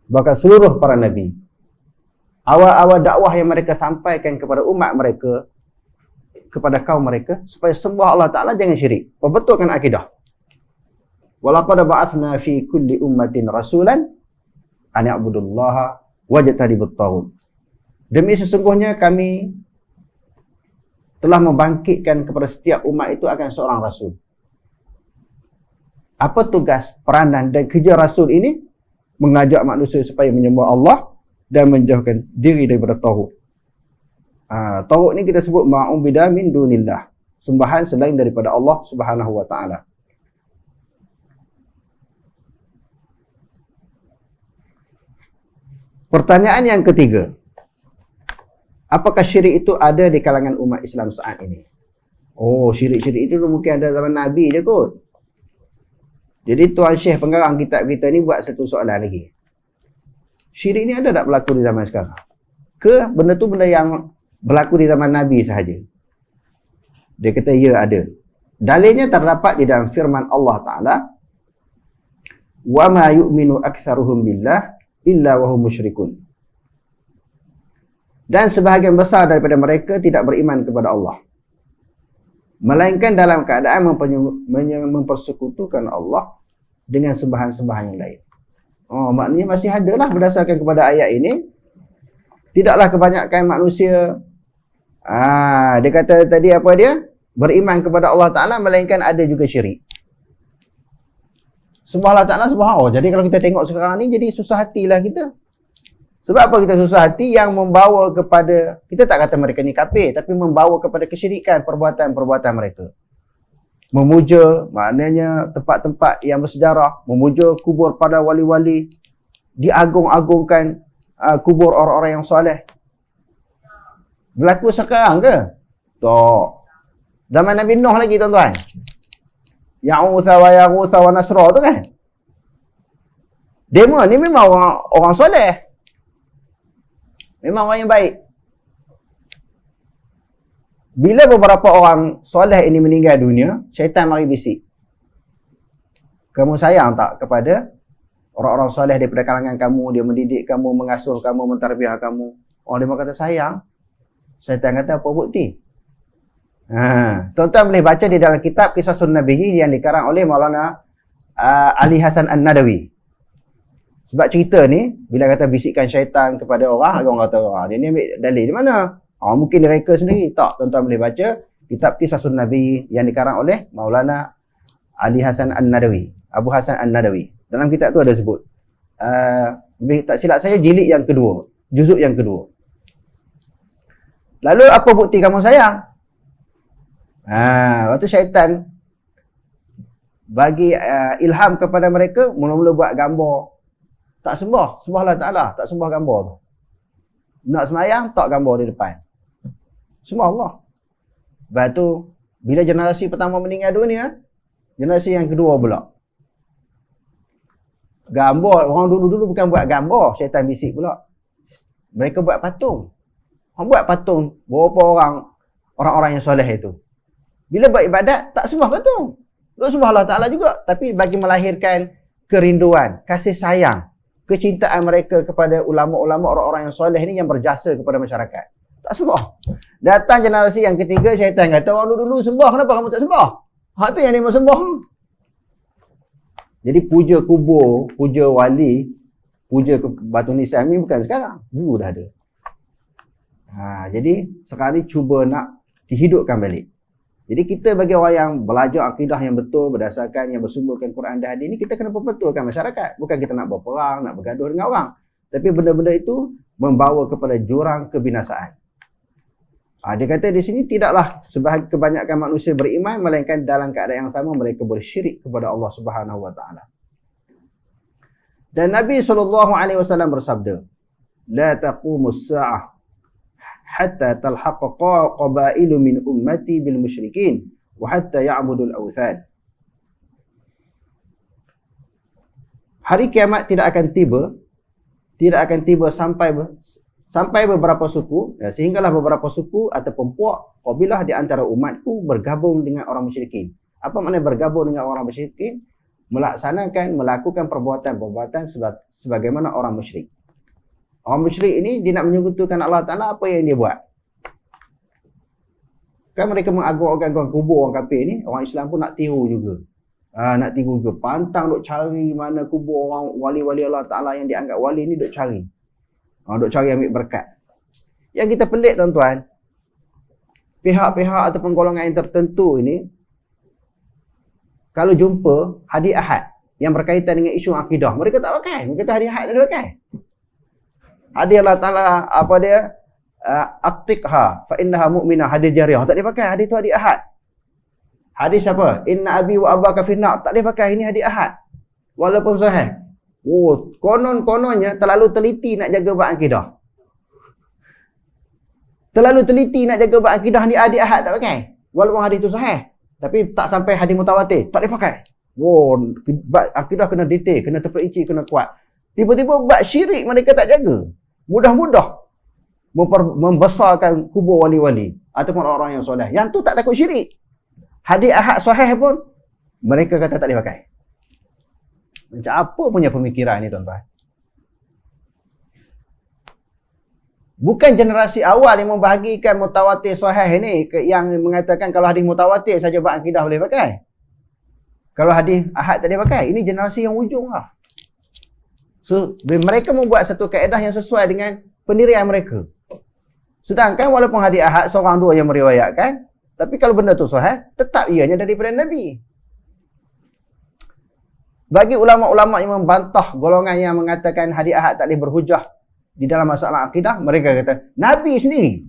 Bahkan seluruh para Nabi. Awal-awal dakwah yang mereka sampaikan kepada umat mereka, kepada kaum mereka, supaya sembah Allah Ta'ala, jangan syirik. Perbetulkan akidah. Walaqad ba'athna fi kulli ummatin rasulan an ya'budullaha wajtanibut taghut. Demi sesungguhnya kami telah membangkitkan kepada setiap umat itu akan seorang rasul. Apa tugas, peranan dan kerja rasul ini? Mengajak manusia supaya menyembah Allah dan menjauhkan diri daripada taghut. Taghut ni kita sebut ma'ubida min dunillah. Sembahan selain daripada Allah Subhanahu wa taala. Pertanyaan yang ketiga. Apakah syirik itu ada di kalangan umat Islam saat ini? Syirik-syirik itu mungkin ada zaman Nabi je kot. Jadi Tuan Syekh pengarang kitab kita ni buat satu soalan lagi. Syirik ni ada tak berlaku di zaman sekarang? Ke benda tu benda yang berlaku di zaman Nabi sahaja? Dia kata ya ada. Dalilnya terdapat di dalam firman Allah Ta'ala, wa ma yu'minu aktsaruhum billah illa wa hum musyrikun. Dan sebahagian besar daripada mereka tidak beriman kepada Allah, melainkan dalam keadaan mempersekutukan Allah dengan sembahan-sembahan yang lain. Maknanya masih adalah berdasarkan kepada ayat ini. Tidaklah kebanyakan manusia, dia kata tadi apa dia? Beriman kepada Allah Ta'ala, melainkan ada juga syirik. Sembah Allah Ta'ala, jadi kalau kita tengok sekarang ni, jadi susah hatilah kita. Sebab apa kita susah hati? Yang membawa kepada, kita tak kata mereka ni kafir, tapi membawa kepada kesyirikan perbuatan-perbuatan mereka. Memuja, maknanya tempat-tempat yang bersejarah, memuja kubur pada wali-wali, diagung-agungkan kubur orang-orang yang soleh. Berlaku sekarang ke? Tak. Zaman Nabi Nuh lagi tuan-tuan. Ya'usa wa ya'usa wa nasra tu kan. Demo ni memang orang soleh. Memang orang yang baik. Bila beberapa orang soleh ini meninggal dunia, syaitan mari bisik. Kamu sayang tak kepada orang-orang soleh daripada kalangan kamu? Dia mendidik kamu, mengasuh kamu, mentarbiah kamu. Orang dia kata sayang. Syaitan kata apa bukti? Tuan-tuan boleh baca di dalam kitab Qisasun Nabiyyin yang dikarang oleh Maulana Ali Hasan An-Nadawi. Sebab cerita ni, bila kata bisikkan syaitan kepada orang kata, dia ni ambil dalil di mana? Mungkin dia reka sendiri. Tak, tuan-tuan boleh baca kitab Qisasun Nabiyyin yang dikarang oleh Maulana Ali Hasan An-Nadawi, Abu Hasan An-Nadawi. Dalam kitab tu ada sebut. Tak silap saya, jilid yang kedua, juzuk yang kedua. Lalu apa bukti kamu sayang? Waktu syaitan bagi ilham kepada mereka, mula-mula buat gambar. Tak sembah Allah Ta'ala, tak sembah gambar tu. Nak semayang, tak gambar di depan. Sembah Allah. Lepas tu, bila generasi pertama meninggal dunia, generasi yang kedua pula. Gambar, orang dulu-dulu bukan buat gambar, syaitan bisik pula. Mereka buat patung. Orang buat patung, berapa orang-orang yang soleh itu. Bila buat ibadat, tak sembah patung. Tak sembah Allah Ta'ala juga. Tapi bagi melahirkan kerinduan, kasih sayang, kecintaan mereka kepada ulama-ulama, orang-orang yang soleh ni yang berjasa kepada masyarakat. Tak sembah. Datang generasi yang ketiga, syaitan kata, orang dulu sembah, kenapa kamu tak sembah? Hak tu yang dia mau sembah. Jadi puja kubur, puja wali, puja ke batu nisan ni bukan sekarang. Dulu dah ada. Jadi sekarang ni cuba nak dihidupkan balik. Jadi kita bagi orang yang belajar akidah yang betul berdasarkan yang bersumberkan Quran dan hadis ni, kita kena perbetulkan masyarakat. Bukan kita nak berperang, nak bergaduh dengan orang. Tapi benda-benda itu membawa kepada jurang kebinasaan. Dia kata di sini tidaklah sebahagian kebanyakan manusia beriman, melainkan dalam keadaan yang sama mereka bersyirik kepada Allah Subhanahu Wa Taala. Dan Nabi SAW bersabda, "La taqumus sa'ah hatta talhaqa qabailu min ummati bil musyrikin wa hatta ya'budul awthan." Hari kiamat tidak akan tiba sampai beberapa suku, sehinggalah beberapa suku ataupun puak kabilah di antara umatku bergabung dengan orang musyrikin. Apa makna bergabung dengan orang musyrikin? Melakukan perbuatan-perbuatan sebagaimana orang musyrik. Orang musyrik ini dia nak menyekutukan Allah Ta'ala, apa yang dia buat? Kan mereka mengagung-agungkan kubur orang kafir ni, orang Islam pun nak tiru juga. Nak tiru juga. Pantang duk cari mana kubur orang wali-wali Allah Ta'ala yang dianggap wali ni, duk cari. Duk cari ambil berkat. Yang kita pelik tuan-tuan, pihak-pihak ataupun golongan yang tertentu ini, kalau jumpa hadis ahad yang berkaitan dengan isu akidah, mereka tak pakai. Mereka kata hadis ahad tak pakai. Hadis Allah Ta'ala, apa dia? Aqtiqha fa innaha mu'minah, hadis jariyah. Tak dipakai, hadis tu hadis ahad. Hadis apa? Inna abi wa abaka finnar. Tak dipakai, ini hadis ahad. Walaupun sahih. Konon-kononnya terlalu teliti nak jaga bab akidah. Terlalu teliti nak jaga bab akidah ni, hadis ahad tak pakai. Walaupun hadis tu sahih. Tapi tak sampai hadis mutawatir, tak dipakai. Akidah kena detail, kena terperinci, kena kuat. Tiba-tiba bab syirik mereka tak jaga. Mudah-mudah membesarkan kubur wali-wali ataupun orang yang soleh. Yang tu tak takut syirik. Hadis ahad sahih pun mereka kata tak dipakai. Macam apa punya pemikiran ni tuan-tuan? Bukan generasi awal yang membahagikan mutawatir sahih ni yang mengatakan kalau hadis mutawatir saja bab akidah boleh pakai. Kalau hadis ahad tak boleh pakai. Ini generasi yang ujung lah. So, mereka membuat satu kaedah yang sesuai dengan pendirian mereka. Sedangkan walaupun hadis ahad seorang dua yang meriwayatkan, tapi kalau benda tu sahih, tetap ianya daripada Nabi. Bagi ulama-ulama yang membantah golongan yang mengatakan hadis ahad tak boleh berhujah di dalam masalah akidah, mereka kata Nabi sendiri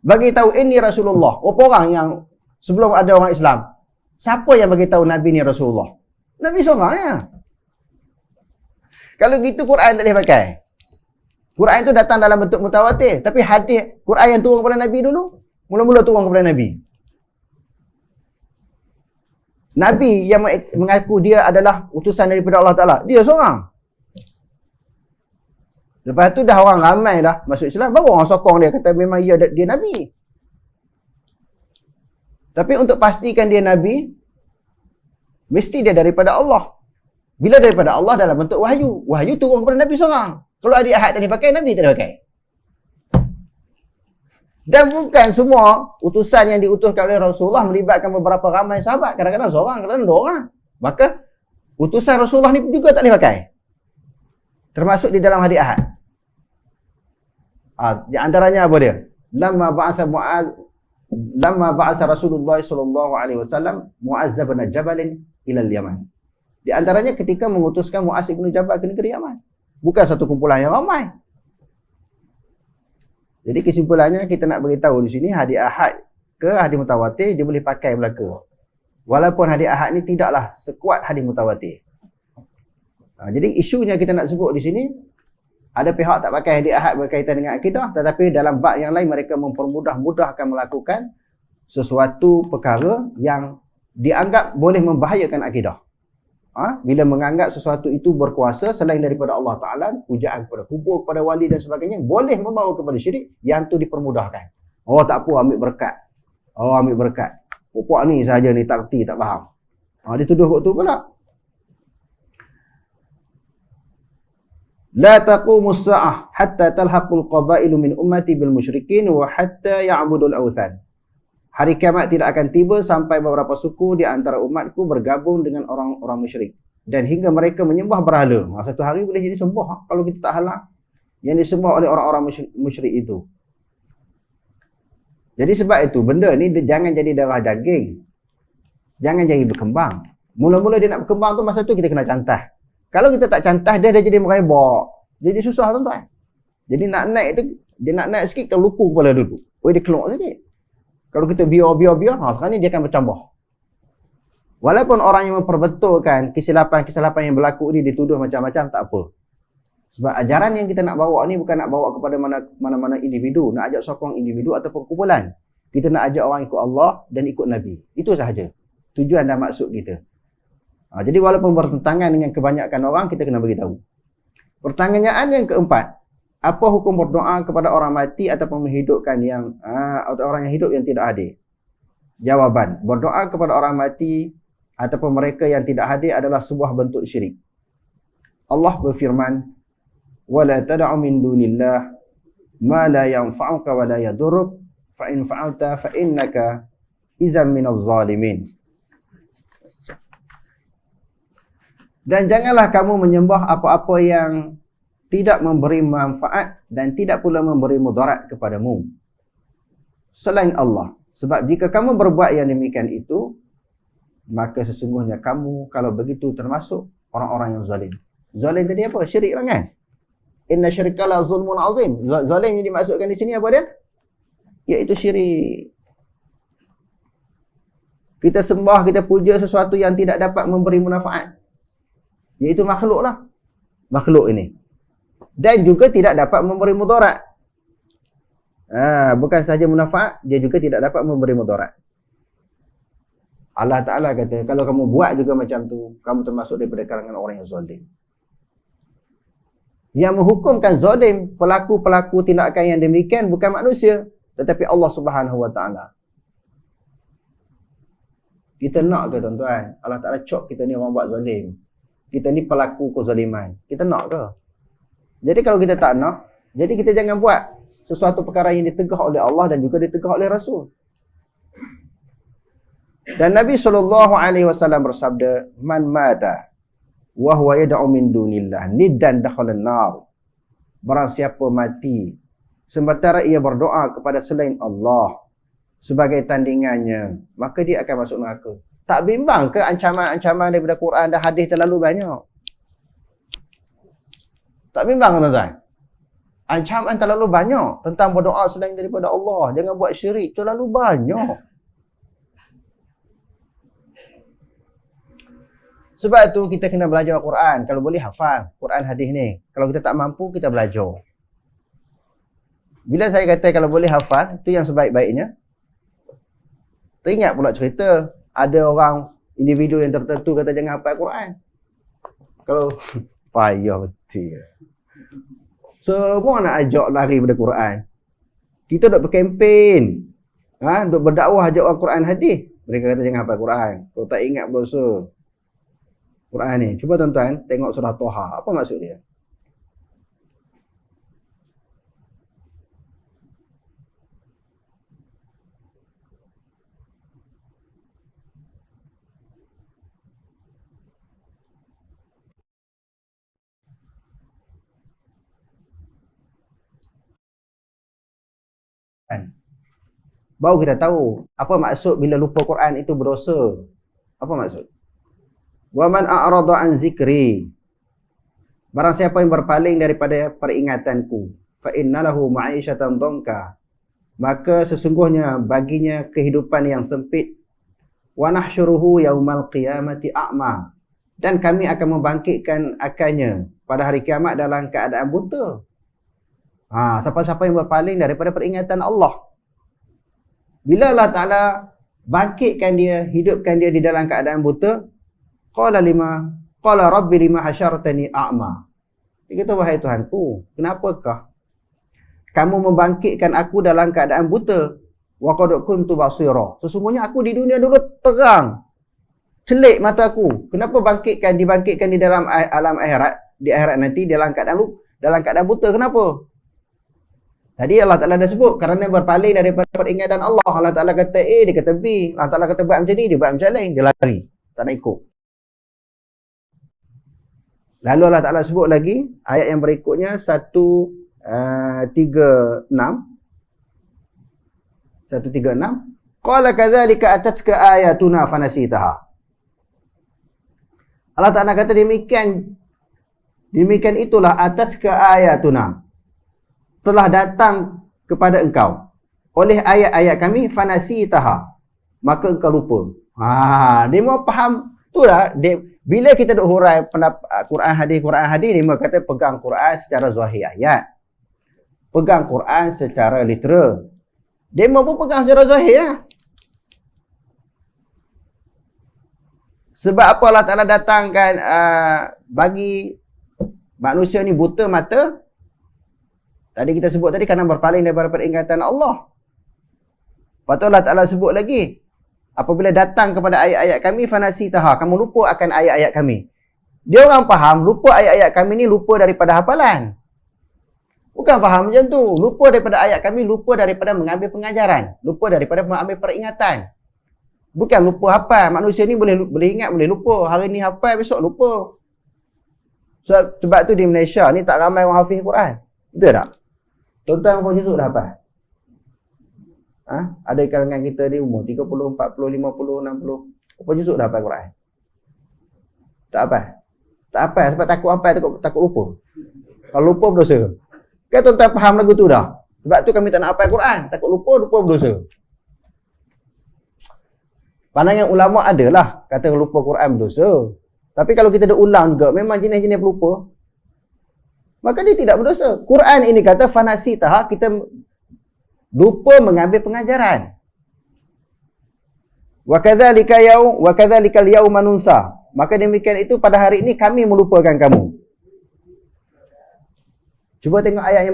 bagi tahu ini Rasulullah. Apa orang yang sebelum ada orang Islam, siapa yang bagi tahu Nabi ni Rasulullah? Nabi seorang ya. Kalau gitu Quran tak boleh pakai. Quran itu datang dalam bentuk mutawatir, tapi hadis Quran yang turun kepada Nabi dulu, mula-mula turun kepada Nabi. Nabi yang mengaku dia adalah utusan daripada Allah Ta'ala, dia seorang. Lepas tu dah orang ramai dah masuk Islam, baru orang sokong dia, kata memang dia Nabi. Tapi untuk pastikan dia Nabi, mesti dia daripada Allah. Bila daripada Allah dalam bentuk wahyu. Wahyu turun kepada Nabi seorang. Kalau hadis ahad tak dipakai, Nabi tak dipakai. Dan bukan semua utusan yang diutuskan oleh Rasulullah melibatkan beberapa ramai sahabat. Kadang-kadang seorang, kadang-kadang dua orang. Maka utusan Rasulullah ni juga tak boleh pakai. Termasuk di dalam hari Ahad. Di antaranya apa dia? Lamma ba'atha Rasulullah sallallahu alaihi wasallam Mu'adz bin Jabal ila al-Yaman. Di antaranya ketika mengutuskan Mu'adz bin Jabal ke negeri Yaman. Bukan satu kumpulan yang ramai. Jadi kesimpulannya kita nak beritahu di sini hadis Ahad ke hadis mutawatir dia boleh pakai belaka. Walaupun hadis Ahad ni tidaklah sekuat hadis mutawatir. Jadi isunya kita nak sebut di sini, ada pihak tak pakai hadis Ahad berkaitan dengan akidah, tetapi dalam bab yang lain mereka mempermudahkan melakukan sesuatu perkara yang dianggap boleh membahayakan akidah. Bila menganggap sesuatu itu berkuasa selain daripada Allah Ta'ala, pujaan kepada kubur, kepada wali dan sebagainya, boleh membawa kepada syirik, yang tu dipermudahkan. Oh tak apa, ambil berkat. Oh ambil berkat. Puak ni sahaja ni tak kerti, tak faham. Dituduh kot tu pula. La taqumus sa'ah hatta talhaqul qabailu min ummati bil musyrikin wa hatta ya'budul awthan. Hari kiamat tidak akan tiba sampai beberapa suku di antara umatku bergabung dengan orang-orang musyrik. Dan hingga mereka menyembah berhala. Satu hari boleh jadi sembah kalau kita tak halang yang disembah oleh orang-orang musyrik itu. Jadi sebab itu, benda ni jangan jadi darah daging. Jangan jadi berkembang. Mula-mula dia nak berkembang tu, masa tu kita kena cantah. Kalau kita tak cantah, dia dah jadi merebak. Jadi susah tuan-tuan. Jadi nak naik tu, dia nak naik sikit, terluku kepala dulu. Dia keluar sikit. Kalau kita biar, sekarang ni dia akan bertambah. Walaupun orang yang memperbetulkan kesilapan-kesilapan yang berlaku ni dituduh macam-macam, tak apa. Sebab ajaran yang kita nak bawa ni bukan nak bawa kepada mana-mana individu, nak ajak sokong individu ataupun kumpulan. Kita nak ajak orang ikut Allah dan ikut Nabi. Itu sahaja tujuan dan maksud kita. Jadi walaupun bertentangan dengan kebanyakan orang, kita kena beritahu. Pertanyaan yang keempat, apa hukum berdoa kepada orang mati ataupun menghidupkan atau orang yang hidup yang tidak hadir? Jawaban, berdoa kepada orang mati ataupun mereka yang tidak hadir adalah sebuah bentuk syirik. Allah berfirman, وَلَا تَدْعُ مِن دُونِ اللَّهِ مَا لَا يَنْفَعُكَ وَلَا يَضُرُّكَ فَإِنْ فَعَلْتَ فَإِنَّكَ إِذًا مِنَ الظَّالِمِينَ. Dan janganlah kamu menyembah apa-apa yang tidak memberi manfaat dan tidak pula memberi mudarat kepadamu selain Allah. Sebab jika kamu berbuat yang demikian itu, maka sesungguhnya kamu kalau begitu termasuk orang-orang yang zalim. Zalim tadi apa? Syirik lah kan? Inna syirka la zulmun azim. Zalim yang dimaksudkan di sini apa dia? Iaitu syirik. Kita sembah, kita puja sesuatu yang tidak dapat memberi manfaat. Iaitu makhluk lah. Makhluk ini. Dan juga tidak dapat memberi mudarat. Bukan sahaja manfaat, dia juga tidak dapat memberi mudarat. Allah Ta'ala kata, kalau kamu buat juga macam tu, kamu termasuk daripada kalangan orang yang zalim. Yang menghukumkan zalim, pelaku-pelaku tindakan yang demikian bukan manusia, tetapi Allah Subhanahu Wa Ta'ala. Kita nak ke tuan-tuan? Allah Ta'ala cop kita ni orang buat zalim. Kita ni pelaku kezaliman. Kita nak ke? Jadi kalau kita tak nak, jadi kita jangan buat sesuatu perkara yang ditegah oleh Allah dan juga ditegah oleh Rasul. Dan Nabi SAW bersabda, Man mata wa huwa yad'u min dunillah niddan dakhalan nar. Barang siapa mati sementara ia berdoa kepada selain Allah sebagai tandingannya, maka dia akan masuk neraka. Tak bimbang ke ancaman-ancaman daripada Quran dan hadis terlalu banyak? Tak bimbang tuan-tuan? Ancaman terlalu banyak tentang berdoa selain daripada Allah. Jangan buat syirik, terlalu banyak. Sebab itu kita kena belajar Quran. Kalau boleh hafal Quran hadis ni. Kalau kita tak mampu, kita belajar. Bila saya kata kalau boleh hafal, itu yang sebaik-baiknya. Teringat pula cerita, ada orang individu yang tertentu kata jangan hafal Quran. Kalau payah betul. Semua nak ajak lari pada Quran. Kita duk berkempen. Duk berdakwah ajak orang Quran hadis. Mereka kata jangan hafal Quran. Kalau tak ingat berdosa. Quran ni. Cuba tuan-tuan tengok surah Toha. Apa maksud dia? baru kita tahu apa maksud bila lupa Quran itu berdosa. Apa maksud? Wa man a'rada an zikri, barang siapa yang berpaling daripada peringatanku, fa innalahu ma'isyatan dhanka, maka sesungguhnya baginya kehidupan yang sempit. Wa nahsyuruhu yaumal qiyamati a'ma, dan kami akan membangkitkan akannya pada hari kiamat dalam keadaan buta. Siapa-siapa yang berpaling daripada peringatan Allah, bila Allah Ta'ala bangkitkan dia, hidupkan dia di dalam keadaan buta, qala rabbi lima hasyartani a'ma. Dia kata, wahai Tuhanku, kenapakah kamu membangkitkan aku dalam keadaan buta? Wa qad kuntu basira, sesungguhnya aku di dunia dulu terang, celik mata aku. Kenapa dibangkitkan di dalam alam akhirat, di akhirat nanti dalam keadaan buta? Kenapa? Tadi Allah Ta'ala dah sebut, kerana berpaling daripada peringatan Allah. Allah Ta'ala kata A, dia kata B. Allah Ta'ala kata buat macam ni, dia buat macam lain. Dia lari, tak nak ikut. Lalu Allah Ta'ala sebut lagi, ayat yang berikutnya, 136. Qala kadzalika atatka ayatuna fanasitaha. Allah Ta'ala kata demikian itulah atatka ayatuna, telah datang kepada engkau oleh ayat-ayat kami, fanasitaha, maka engkau lupa. Dia mau faham tu lah. Bila kita duk hurai Quran hadis, dia mau kata pegang Quran secara zahir ayat, pegang Quran secara literal. Dia mau pun pegang secara zahir lah. Sebab apa Allah Ta'ala datangkan bagi manusia ni buta mata? Tadi kita sebut tadi, kerana berpaling daripada peringatan Allah. Lepas tu Allah Ta'ala sebut lagi, apabila datang kepada ayat-ayat kami, fanasitaha, kamu lupa akan ayat-ayat kami. Dia orang faham, lupa ayat-ayat kami ni lupa daripada hafalan. Bukan faham macam tu. Lupa daripada ayat kami, lupa daripada mengambil pengajaran, lupa daripada mengambil peringatan. Bukan lupa hafal. Manusia ni boleh ingat, boleh lupa. Hari ni hafal, besok lupa. Sebab tu di Malaysia ni tak ramai orang hafiz Quran. Betul tak? Tuan-tuan berapa juzuk dah hafal? Ada kalangan kita di umur 30, 40, 50, 60. Berapa juzuk dah hafal Quran? Tak hafal? Tak hafal sebab takut hafal, takut lupa. Kalau lupa berdosa. Kan tuan-tuan faham lagu tu dah? Sebab tu kami tak nak hafal Quran. Takut lupa berdosa. Pandangan ulama' adalah kata lupa Quran berdosa. Tapi kalau kita dah ulang juga, memang jenis-jenis pelupa, maka dia tidak berdosa. Quran ini kata fanasitaha, kita lupa mengambil pengajaran. Wa kadzalikal yauma nunsa, maka demikian itu pada hari ini kami melupakan kamu. Cuba tengok ayat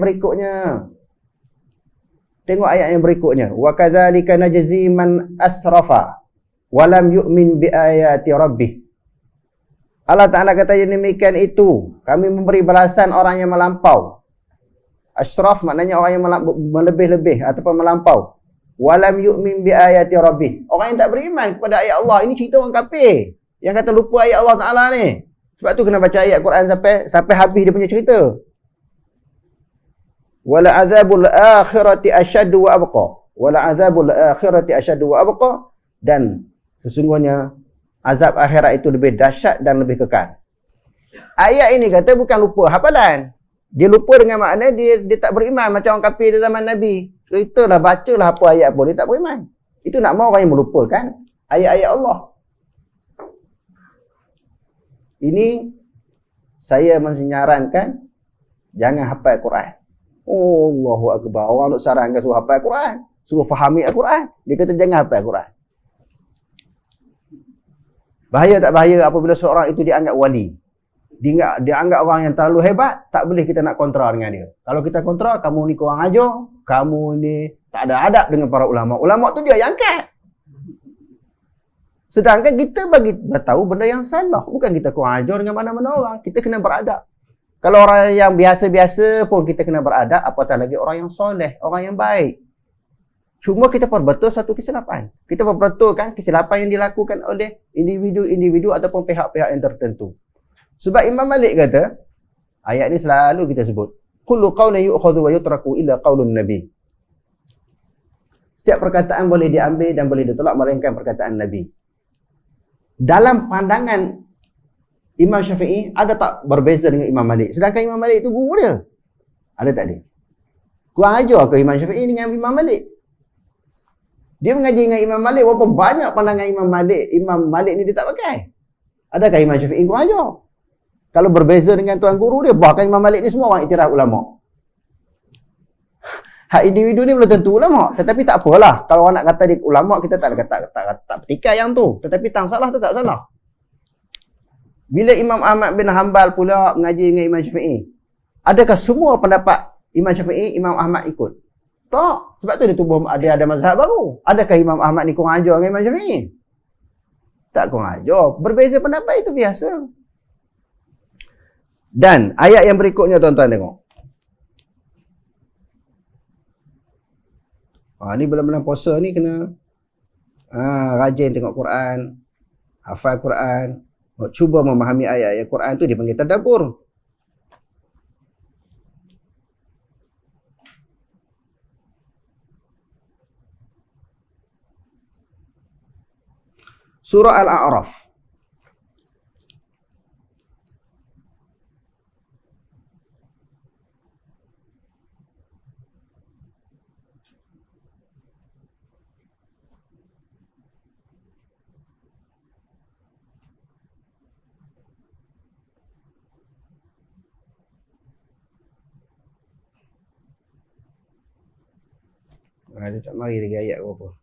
yang berikutnya. Wa kadzalika najzi man asrafa wa lam yu'min bi ayati rabbih. Allah Ta'ala kata demikian itu, kami memberi balasan orang yang melampau. Ashraf maknanya orang yang melebih-lebih ataupun melampau. Walam yu'min bi ayati rabbih, orang yang tak beriman kepada ayat Allah. Ini cerita orang kafir yang kata lupa ayat Allah Ta'ala ni. Sebab tu kena baca ayat Quran sampai habis dia punya cerita. Wala azabul akhirati asyaddu wa abqa. Dan sesungguhnya azab akhirat itu lebih dahsyat dan lebih kekal. Ayat ini kata bukan lupa hafalan. Dia lupa dengan makna dia tak beriman macam orang kafir di zaman Nabi. Ceritalah, bacalah apa ayat pun, dia tak beriman. Itu nak mahu orang yang melupakan ayat-ayat Allah. Ini saya menyarankan jangan hafal Quran. Allahu Akbar. Orang nak sarankan suruh hafal Quran, suruh fahami Al-Quran. Dia kata jangan hafal Quran. Bahaya tak bahaya apabila seorang itu dianggap wali? Dia anggap orang yang terlalu hebat, tak boleh kita nak kontra dengan dia. Kalau kita kontra, kamu ni kurang ajar, kamu ni tak ada adab dengan para ulama. Ulama tu dia yang angkat. Sedangkan kita bagi tahu benda yang salah. Bukan kita kurang ajar dengan mana-mana orang. Kita kena beradab. Kalau orang yang biasa-biasa pun kita kena beradab, apatah lagi orang yang soleh, orang yang baik. Cuma kita perbetul satu kesilapan. Kita perbetulkan kesilapan yang dilakukan oleh individu-individu ataupun pihak-pihak yang tertentu. Sebab Imam Malik kata, ayat ni selalu kita sebut, kullu qawlin yu'khadhu wa yutraku illa qawlun nabi. Setiap perkataan boleh diambil dan boleh ditolak melainkan perkataan Nabi. Dalam pandangan Imam Syafi'i, ada tak berbeza dengan Imam Malik? Sedangkan Imam Malik itu guru dia. Ada tak ada? Kurang ajar ke Imam Syafi'i dengan Imam Malik? Dia mengaji dengan Imam Malik, berapa banyak pandangan Imam Malik ni dia tak pakai. Adakah Imam Syafi'i kurang ajar? Kalau berbeza dengan tuan guru dia, bahkan Imam Malik ni semua orang iktiraf ulama'. Hak individu ni belum tentu ulama', tetapi tak apalah. Kalau orang nak kata dia ulama', kita tak petikai yang tu. Tetapi tang salah tu tak salah. Bila Imam Ahmad bin Hanbal pula mengaji dengan Imam Syafi'i, adakah semua pendapat Imam Syafi'i, Imam Ahmad ikut? Tak. Sebab tu dia ada mazhab baru. Adakah Imam Ahmad ni kurang ajar dengan Imam Syafi'i? Tak kurang ajar. Berbeza pendapat itu biasa. Dan ayat yang berikutnya tuan-tuan tengok. Ni bulan-bulan puasa ni kena rajin tengok Quran, hafal Quran, cuba memahami ayat-ayat Quran tu dipanggil tadabbur. Surah Al-A'raf. Dia tak mari lagi ayat berapa.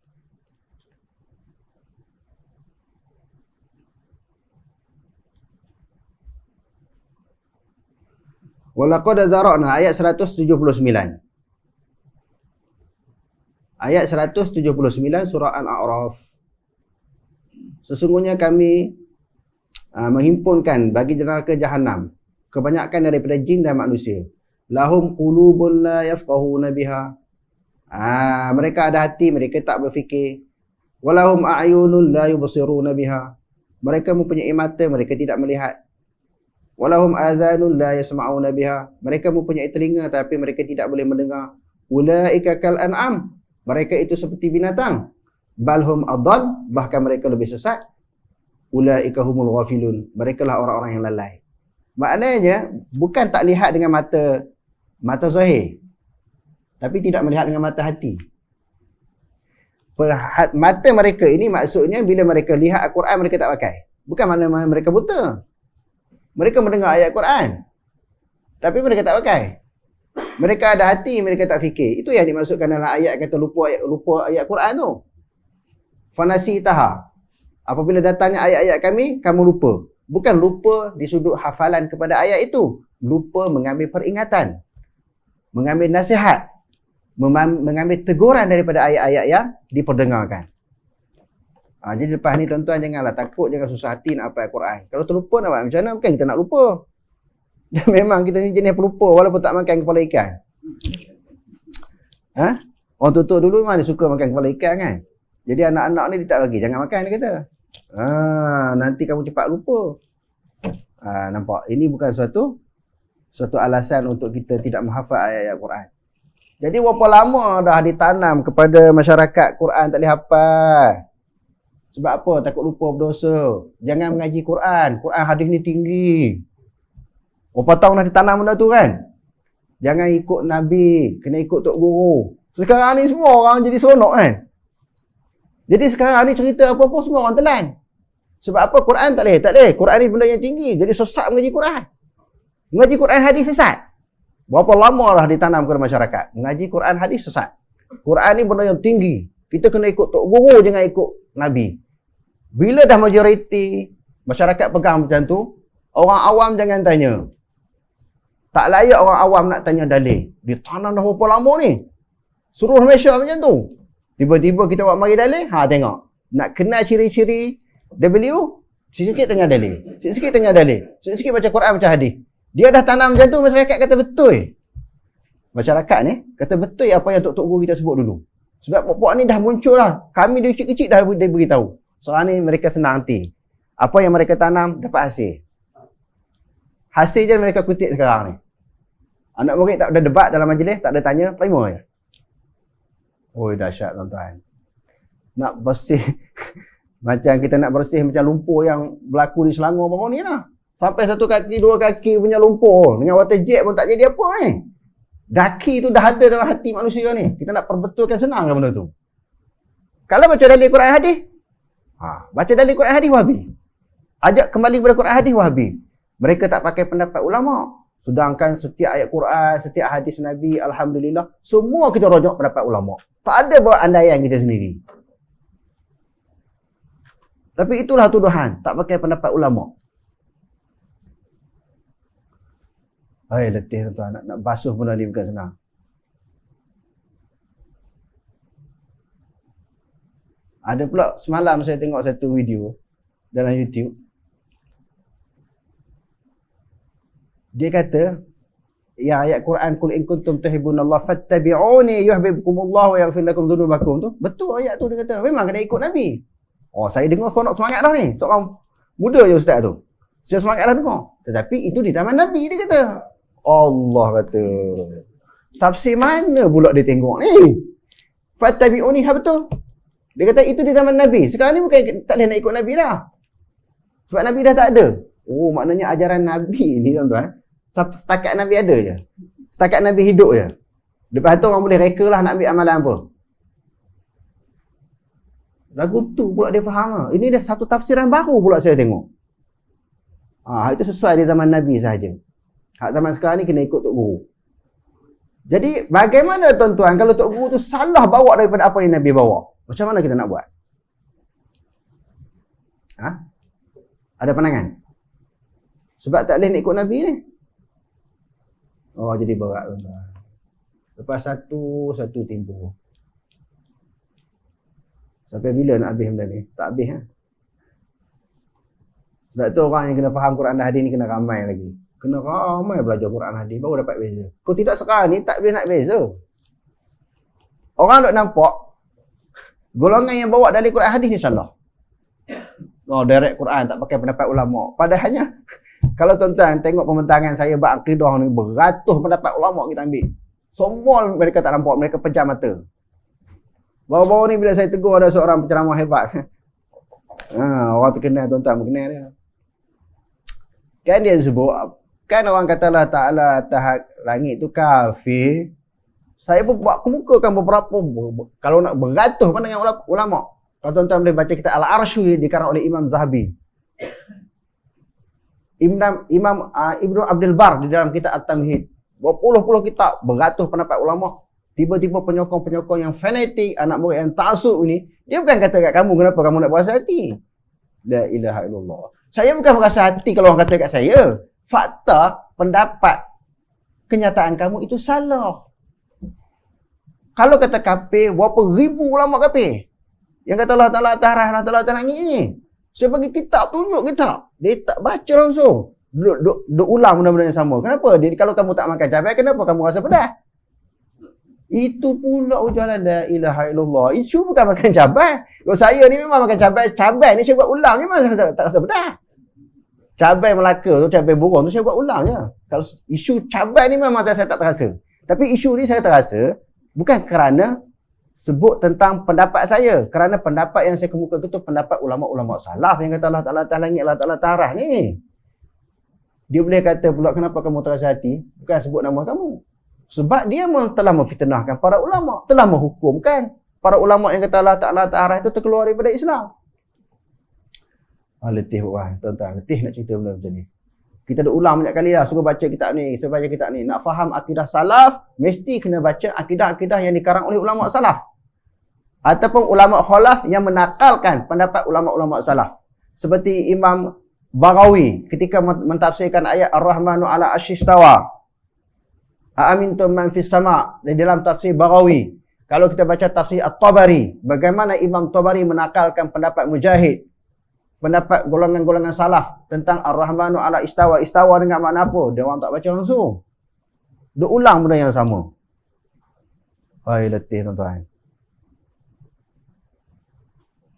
Walaqad zara'na, ayat 179. Ayat 179 surah Al-A'raf. Sesungguhnya kami menghimpunkan bagi neraka Jahannam kebanyakan daripada jin dan manusia. Lahum qulubun la yafqahuna biha. Mereka ada hati, mereka tak berfikir. Walahum a'yunun la yubsiruna biha. Mereka mempunyai mata, mereka tidak melihat. Walahum adhanun la yasma'una biha. Mereka mempunyai telinga tapi mereka tidak boleh mendengar. Ulaika kal an'am. Mereka itu seperti binatang. Balhum adall, bahkan mereka lebih sesat. Ulaika humul ghafilun. Mereka lah orang-orang yang lalai. Maknanya bukan tak lihat dengan mata zahir, tapi tidak melihat dengan mata hati. Mata mereka ini maksudnya bila mereka lihat Al-Quran mereka tak pakai. Bukan makna mereka buta. Mereka mendengar ayat Quran, tapi mereka tak pakai. Mereka ada hati, mereka tak fikir. Itu yang dimaksudkan dalam ayat kata lupa ayat Quran tu. Fanasi taha. Apabila datangnya ayat-ayat kami, kamu lupa. Bukan lupa di sudut hafalan kepada ayat itu. Lupa mengambil peringatan, mengambil nasihat, mengambil teguran daripada ayat-ayat yang diperdengarkan. Jadi lepas ni tuan-tuan janganlah takut, jangan susah hati nak hafal Quran. Kalau terlupa nak buat macam mana? Bukan kita nak lupa. Dan memang kita ni jenis pelupa walaupun tak makan kepala ikan. Orang tutup dulu memang dia suka makan kepala ikan kan. Jadi anak-anak ni dia tak bagi, jangan makan dia kata. Nanti kamu cepat lupa. Nampak? Ini bukan suatu alasan untuk kita tidak menghafal ayat-ayat Quran. Jadi berapa lama dah ditanam kepada masyarakat Quran tak boleh hafal. Sebab apa? Takut lupa berdosa. Jangan mengaji Quran. Quran hadis ni tinggi. Berapa tahun dah ditanam benda tu kan? Jangan ikut Nabi. Kena ikut Tok Guru. Sekarang ni semua orang jadi seronok kan? Jadi sekarang ni cerita apa-apa semua orang telan. Sebab apa? Quran tak boleh. Tak boleh. Quran ni benda yang tinggi. Jadi sesat mengaji Quran. Mengaji Quran hadis sesat. Berapa lama dah ditanam kepada masyarakat? Mengaji Quran hadis sesat. Quran ni benda yang tinggi. Kita kena ikut Tok Guru, jangan ikut Nabi. Bila dah majoriti masyarakat pegang macam tu, orang awam jangan tanya. Tak layak orang awam nak tanya dalil. Dia tanam dah berapa lama ni? Suruh Malaysia macam tu. Tiba-tiba kita buat mari dalil, tengok. Nak kenal ciri-ciri W, sikit-sikit tanya dalil. Sikit-sikit tanya dalil. Sikit-sikit baca Quran, baca hadis. Dia dah tanam macam tu, masyarakat kata betul. Masyarakat ni kata betul apa yang Tok Guru kita sebut dulu. Sebab pokok ni dah muncul lah. Kami dari kecil-kecil dah beritahu. Sekarang ni mereka senang hati. Apa yang mereka tanam dapat hasil. Hasil je mereka kutip sekarang ni. Anak murid tak ada debat dalam majlis, tak ada tanya, terima je. Oh, dahsyat tuan-tuan. Nak bersih macam kita nak bersih macam lumpur yang berlaku di Selangor baru ni lah. Sampai satu kaki, dua kaki punya lumpur dengan water jet pun tak jadi apa ni. Daki tu dah ada dalam hati manusia ni. Kita nak perbetulkan senang ke benda tu? Kalau baca dalil Quran hadis, baca dalil Quran hadis Wahabi. Ajak kembali kepada Quran hadis Wahabi. Mereka tak pakai pendapat ulama. Sedangkan setiap ayat Quran, setiap hadis Nabi, alhamdulillah, semua kita rujuk pendapat ulama. Tak ada buat andaian kita sendiri. Tapi itulah tuduhan, tak pakai pendapat ulama. Hai, letih tuan-tuan, nak basuh benda ni bukan senang. Ada pula semalam saya tengok satu video dalam YouTube. Dia kata, ya ayat Quran, qul in kuntum tuhibbunallah fattabi'uni yuhibbukumullah wa yaghfir lakum dzunubakum tu. Betul ayat tu, dia kata. Memang kena ikut Nabi. Oh, saya dengar seronok semangat dah ni. Seorang muda je ustaz tu. Saya semangat dah dengar. Tetapi itu di zaman Nabi, dia kata. Allah kata. Tafsir mana pula dia tengok ni? Fattabi'uni, betul. Dia kata itu di zaman Nabi. Sekarang ni bukan tak boleh nak ikut Nabi dah. Sebab Nabi dah tak ada. Oh, maknanya ajaran Nabi ni tuan-tuan. Setakat Nabi ada je. Setakat Nabi hidup je. Lepas tu orang boleh reka lah nak ambil amalan apa. Lagu tu pula dia faham. Ini dah satu tafsiran baru pula saya tengok. Itu sesuai di zaman Nabi sahaja. Hak zaman sekarang ni kena ikut Tok Guru. Jadi bagaimana tuan-tuan kalau Tok Guru tu salah bawa daripada apa yang Nabi bawa? Macam mana kita nak buat? Ada pandangan? Sebab tak boleh nak ikut Nabi ni. Oh, jadi berat tuan-tuan. Lepas satu tempoh. Sampai bila nak habis benda ni? Tak habis. Sebab tu orang yang kena faham Quran dan hadis ni kena ramai lagi. Kena ramai belajar Quran hadis baru dapat beza. Kalau tidak sekarang ni tak boleh nak beza. Orang duk nampak golongan yang bawa dalil Quran hadis ni salah. Oh, direct Quran tak pakai pendapat ulama. Padahalnya kalau tuan-tuan tengok pembentangan saya bab akidah ni, beratus pendapat ulama kita ambil. Semua mereka tak nampak, mereka pejam mata. Baru-baru ni bila saya tegur ada seorang penceramah hebat. Orang terkenal tuan-tuan, mengenal dia. Kan dia sebut, kan orang kata Allah Ta'ala atas langit tu kafir. Saya pun buat kemukakan beberapa, kalau nak beratus pandangan ulama. Kalau tuan-tuan boleh baca kitab Al-Arshu dikarang oleh Imam Zahabi. Imam Ibnu Abdul Bar di dalam kitab At-Tamhid. Berpuluh-puluh kitab, beratus pendapat ulama. Tiba-tiba penyokong-penyokong yang fanatik, anak murid yang ta'asub ni, dia bukan kata kat kamu, kenapa kamu nak berasa hati? La ilaha illallah. Saya bukan berasa hati kalau orang kata kat saya. Fakta, pendapat, kenyataan kamu itu salah. Kalau kata kafir, berapa ribu ulama kafir? Yang kata Allah Ta'ala atas Allah Ta'ala atas langit ni. Saya bagi kitab, tunjuk kitab. Dia tak baca langsung. Duk ulang benda-benda yang sama. Kenapa? Dia, kalau kamu tak makan cabai, kenapa kamu rasa pedas? Itu pula ujalan la ilaha illallah. Isu bukan makan cabai. Kalau saya ni memang makan cabai. Cabai ni saya buat ulang. Memang saya tak rasa pedas. Cabai Melaka tu, cabai burung tu saya buat ulang je. Kalau isu cabai ni memang saya tak terasa. Tapi isu ni saya terasa bukan kerana sebut tentang pendapat saya. Kerana pendapat yang saya kemukakan itu pendapat ulama-ulama salaf yang kata Allah Ta'ala atas langit, Allah Ta'ala tarah ni. Dia boleh kata pula kenapa kamu terasa hati? Bukan sebut nama kamu. Sebab dia telah memfitnahkan para ulama. Telah menghukumkan para ulama yang kata Allah Ta'ala tarah itu terkeluar daripada Islam. Letih buat tuan-tuan. Letih nak cerita benda macam ni. Kita dah ulang banyak kali lah. Suruh baca kitab ni. Suruh baca kitab ni. Nak faham akidah salaf, mesti kena baca akidah-akidah yang dikarang oleh ulama salaf. Ataupun ulama khalaf yang menakalkan pendapat ulama-ulama salaf. Seperti Imam Baghawi ketika mentafsirkan ayat Ar-Rahmanu ala Ashistawa. Aamintum man fis sama' di dalam tafsir Baghawi. Kalau kita baca tafsir At-Tabari, bagaimana Imam Tabari menakalkan pendapat Mujahid, pendapat golongan-golongan salaf tentang Ar-Rahmanu ala Istawa. Istawa dengan makna apa? Dia orang tak baca langsung. Dia ulang benda yang sama. Hai, letih tuan-tuan.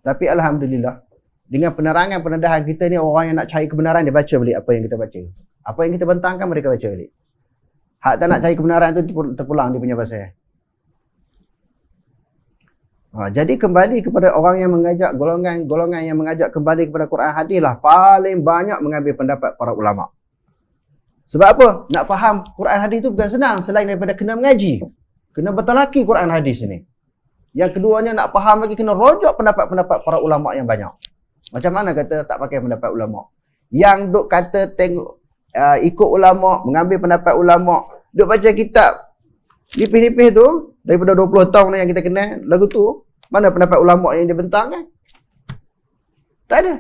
Tapi alhamdulillah, dengan penerangan pendedahan kita ni, orang yang nak cari kebenaran dia baca balik apa yang kita baca. Apa yang kita bentangkan mereka baca balik. Hak tak nak cari kebenaran tu terpulang dia punya pasal. Jadi kembali kepada orang yang mengajak, golongan yang mengajak kembali kepada Quran hadis lah paling banyak mengambil pendapat para ulama. Sebab apa? Nak faham Quran hadis itu bukan senang selain daripada kena mengaji. Kena bertalaki Quran hadis ni. Yang keduanya nak faham lagi kena rojok pendapat-pendapat para ulama yang banyak. Macam mana kata tak pakai pendapat ulama? Yang duk kata tengok ikut ulama, mengambil pendapat ulama, duk baca kitab nipis-nipis tu daripada 20 tahun yang kita kenal lagu tu, mana pendapat ulama yang dia bentang kan? Tak ada.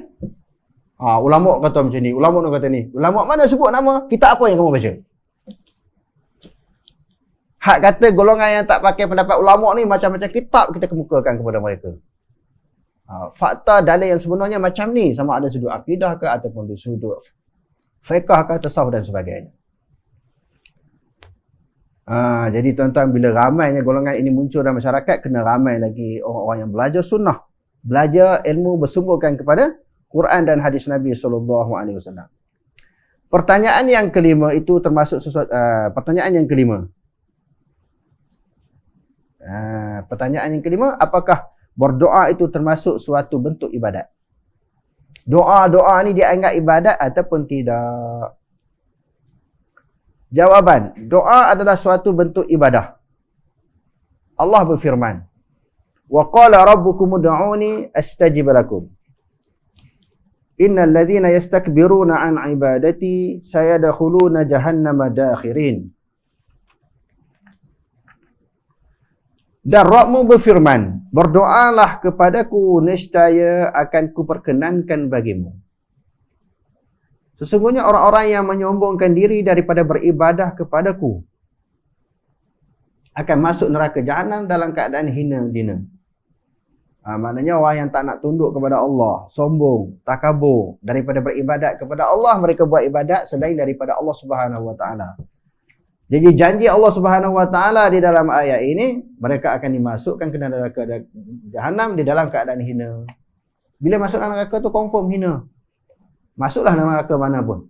Ulama kata macam ni, ulama nak kata ni. Ulama mana sebut nama? Kitab apa yang kamu baca? Hak kata golongan yang tak pakai pendapat ulama ni macam-macam kitab kita kemukakan kepada mereka. Fakta dalil yang sebenarnya macam ni, sama ada sudut akidah ke ataupun di sudut fiqh ke, tasawuf dan sebagainya. Jadi tuan-tuan, bila ramainya golongan ini muncul dalam masyarakat, kena ramai lagi orang-orang yang belajar sunnah, belajar ilmu bersumberkan kepada Quran dan hadis Nabi SAW. Pertanyaan yang kelima itu termasuk sesuatu, pertanyaan yang kelima. Pertanyaan yang kelima, apakah berdoa itu termasuk suatu bentuk ibadat? Doa-doa ni dianggap ibadat ataupun tidak? Jawaban, doa adalah suatu bentuk ibadah. Allah berfirman, "Wa qala rabbukum ud'uni astajib lakum. Innal ladzina yastakbiruna 'an 'ibadati sayadkhuluna jahannama dakhirin." Dan Rabbmu berfirman, berdoalah kepadaku, nescaya akan kuperkenankan bagimu. Sesungguhnya orang-orang yang menyombongkan diri daripada beribadah kepadaku akan masuk neraka jahanam dalam keadaan hina dina. Maknanya orang yang tak nak tunduk kepada Allah, sombong, takabur daripada beribadat kepada Allah, mereka buat ibadat selain daripada Allah Subhanahu Wa Taala. Jadi janji Allah Subhanahu Wa Taala di dalam ayat ini, mereka akan dimasukkan ke neraka jahanam di dalam keadaan hina. Bila masuk neraka tu confirm hina. Masuklah neraka mana pun.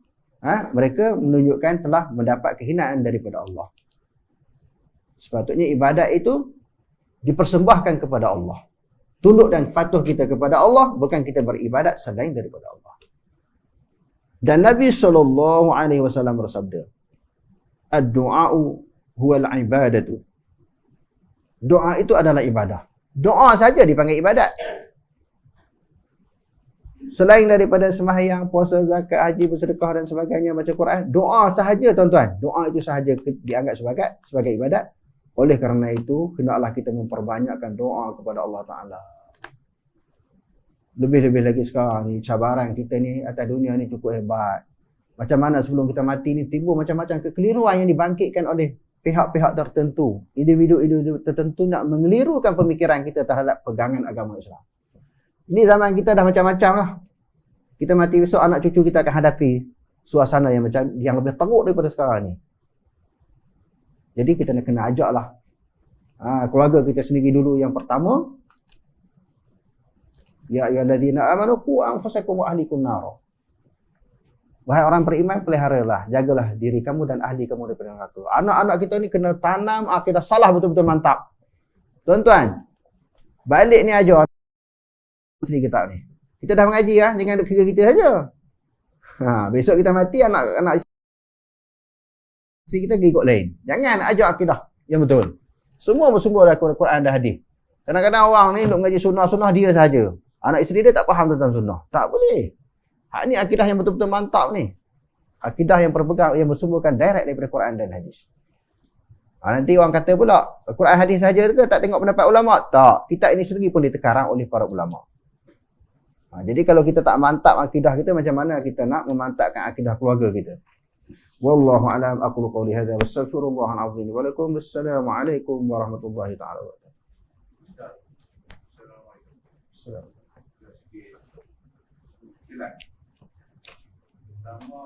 Mereka menunjukkan telah mendapat kehinaan daripada Allah. Sepatutnya ibadat itu dipersembahkan kepada Allah. Tunduk dan patuh kita kepada Allah, bukan kita beribadat selain daripada Allah. Dan Nabi SAW bersabda, "Ad-du'a'u huwal ibadatu." Doa itu adalah ibadah. Doa saja dipanggil ibadat. Selain daripada sembahyang, puasa, zakat, haji, bersedekah dan sebagainya, baca Quran, doa sahaja tuan-tuan. Doa itu sahaja dianggap sebagai ibadat. Oleh kerana itu, hendaklah kita memperbanyakkan doa kepada Allah Ta'ala. Lebih-lebih lagi sekarang ni, cabaran kita ni atas dunia ni cukup hebat. Macam mana sebelum kita mati ni, timbul macam-macam kekeliruan yang dibangkitkan oleh pihak-pihak tertentu. Individu-individu tertentu nak mengelirukan pemikiran kita terhadap pegangan agama Islam. Ini zaman kita dah macam-macam lah. Kita mati besok, anak cucu kita akan hadapi suasana yang lebih teruk daripada sekarang ni. Jadi kita nak kena ajak lah. Keluarga kita sendiri dulu yang pertama. Ya ayyuhallazina amanu qu anfusakum wa ahlikum nar. Wahai orang beriman, peliharalah, jagalah diri kamu dan ahli kamu daripada neraka. Anak-anak kita ni kena tanam akidah salah betul-betul mantap. Tuan-tuan, balik ni ajar sendiri kita ni. Kita dah mengaji lah, jangan duk kira kita saja. Besok kita mati, anak isteri kita ikut lain. Jangan ajar akidah yang betul. Semua bersumber dari Quran dan hadis. Kadang-kadang orang ni duk mengaji sunnah dia saja. Anak isteri dia tak faham tentang sunnah. Tak boleh. Hak ni akidah yang betul-betul mantap ni. Akidah yang berpegang, yang bersumberkan direct daripada Quran dan hadis. Nanti orang kata pula, Quran hadis saja ke tak tengok pendapat ulama? Tak. Kitab ini sendiri pun ditekarang oleh para ulama. Jadi kalau kita tak mantap akidah kita, macam mana kita nak memantapkan akidah keluarga kita? Wallahu a'lam, aqulu qawli hadza wastaghfirullahal azim wa lakum. Wassalamualaikum warahmatullahi taala wabarakatuh. Pertama,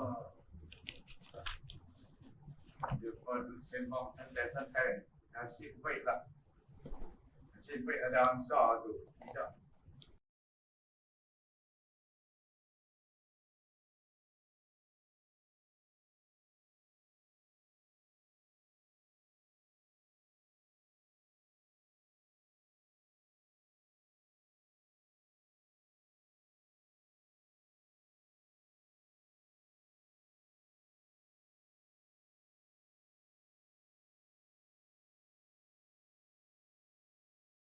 dia perlu sembang santai-santai. Nasib baiklah. Nasib baik ada angsa tu. Tidak.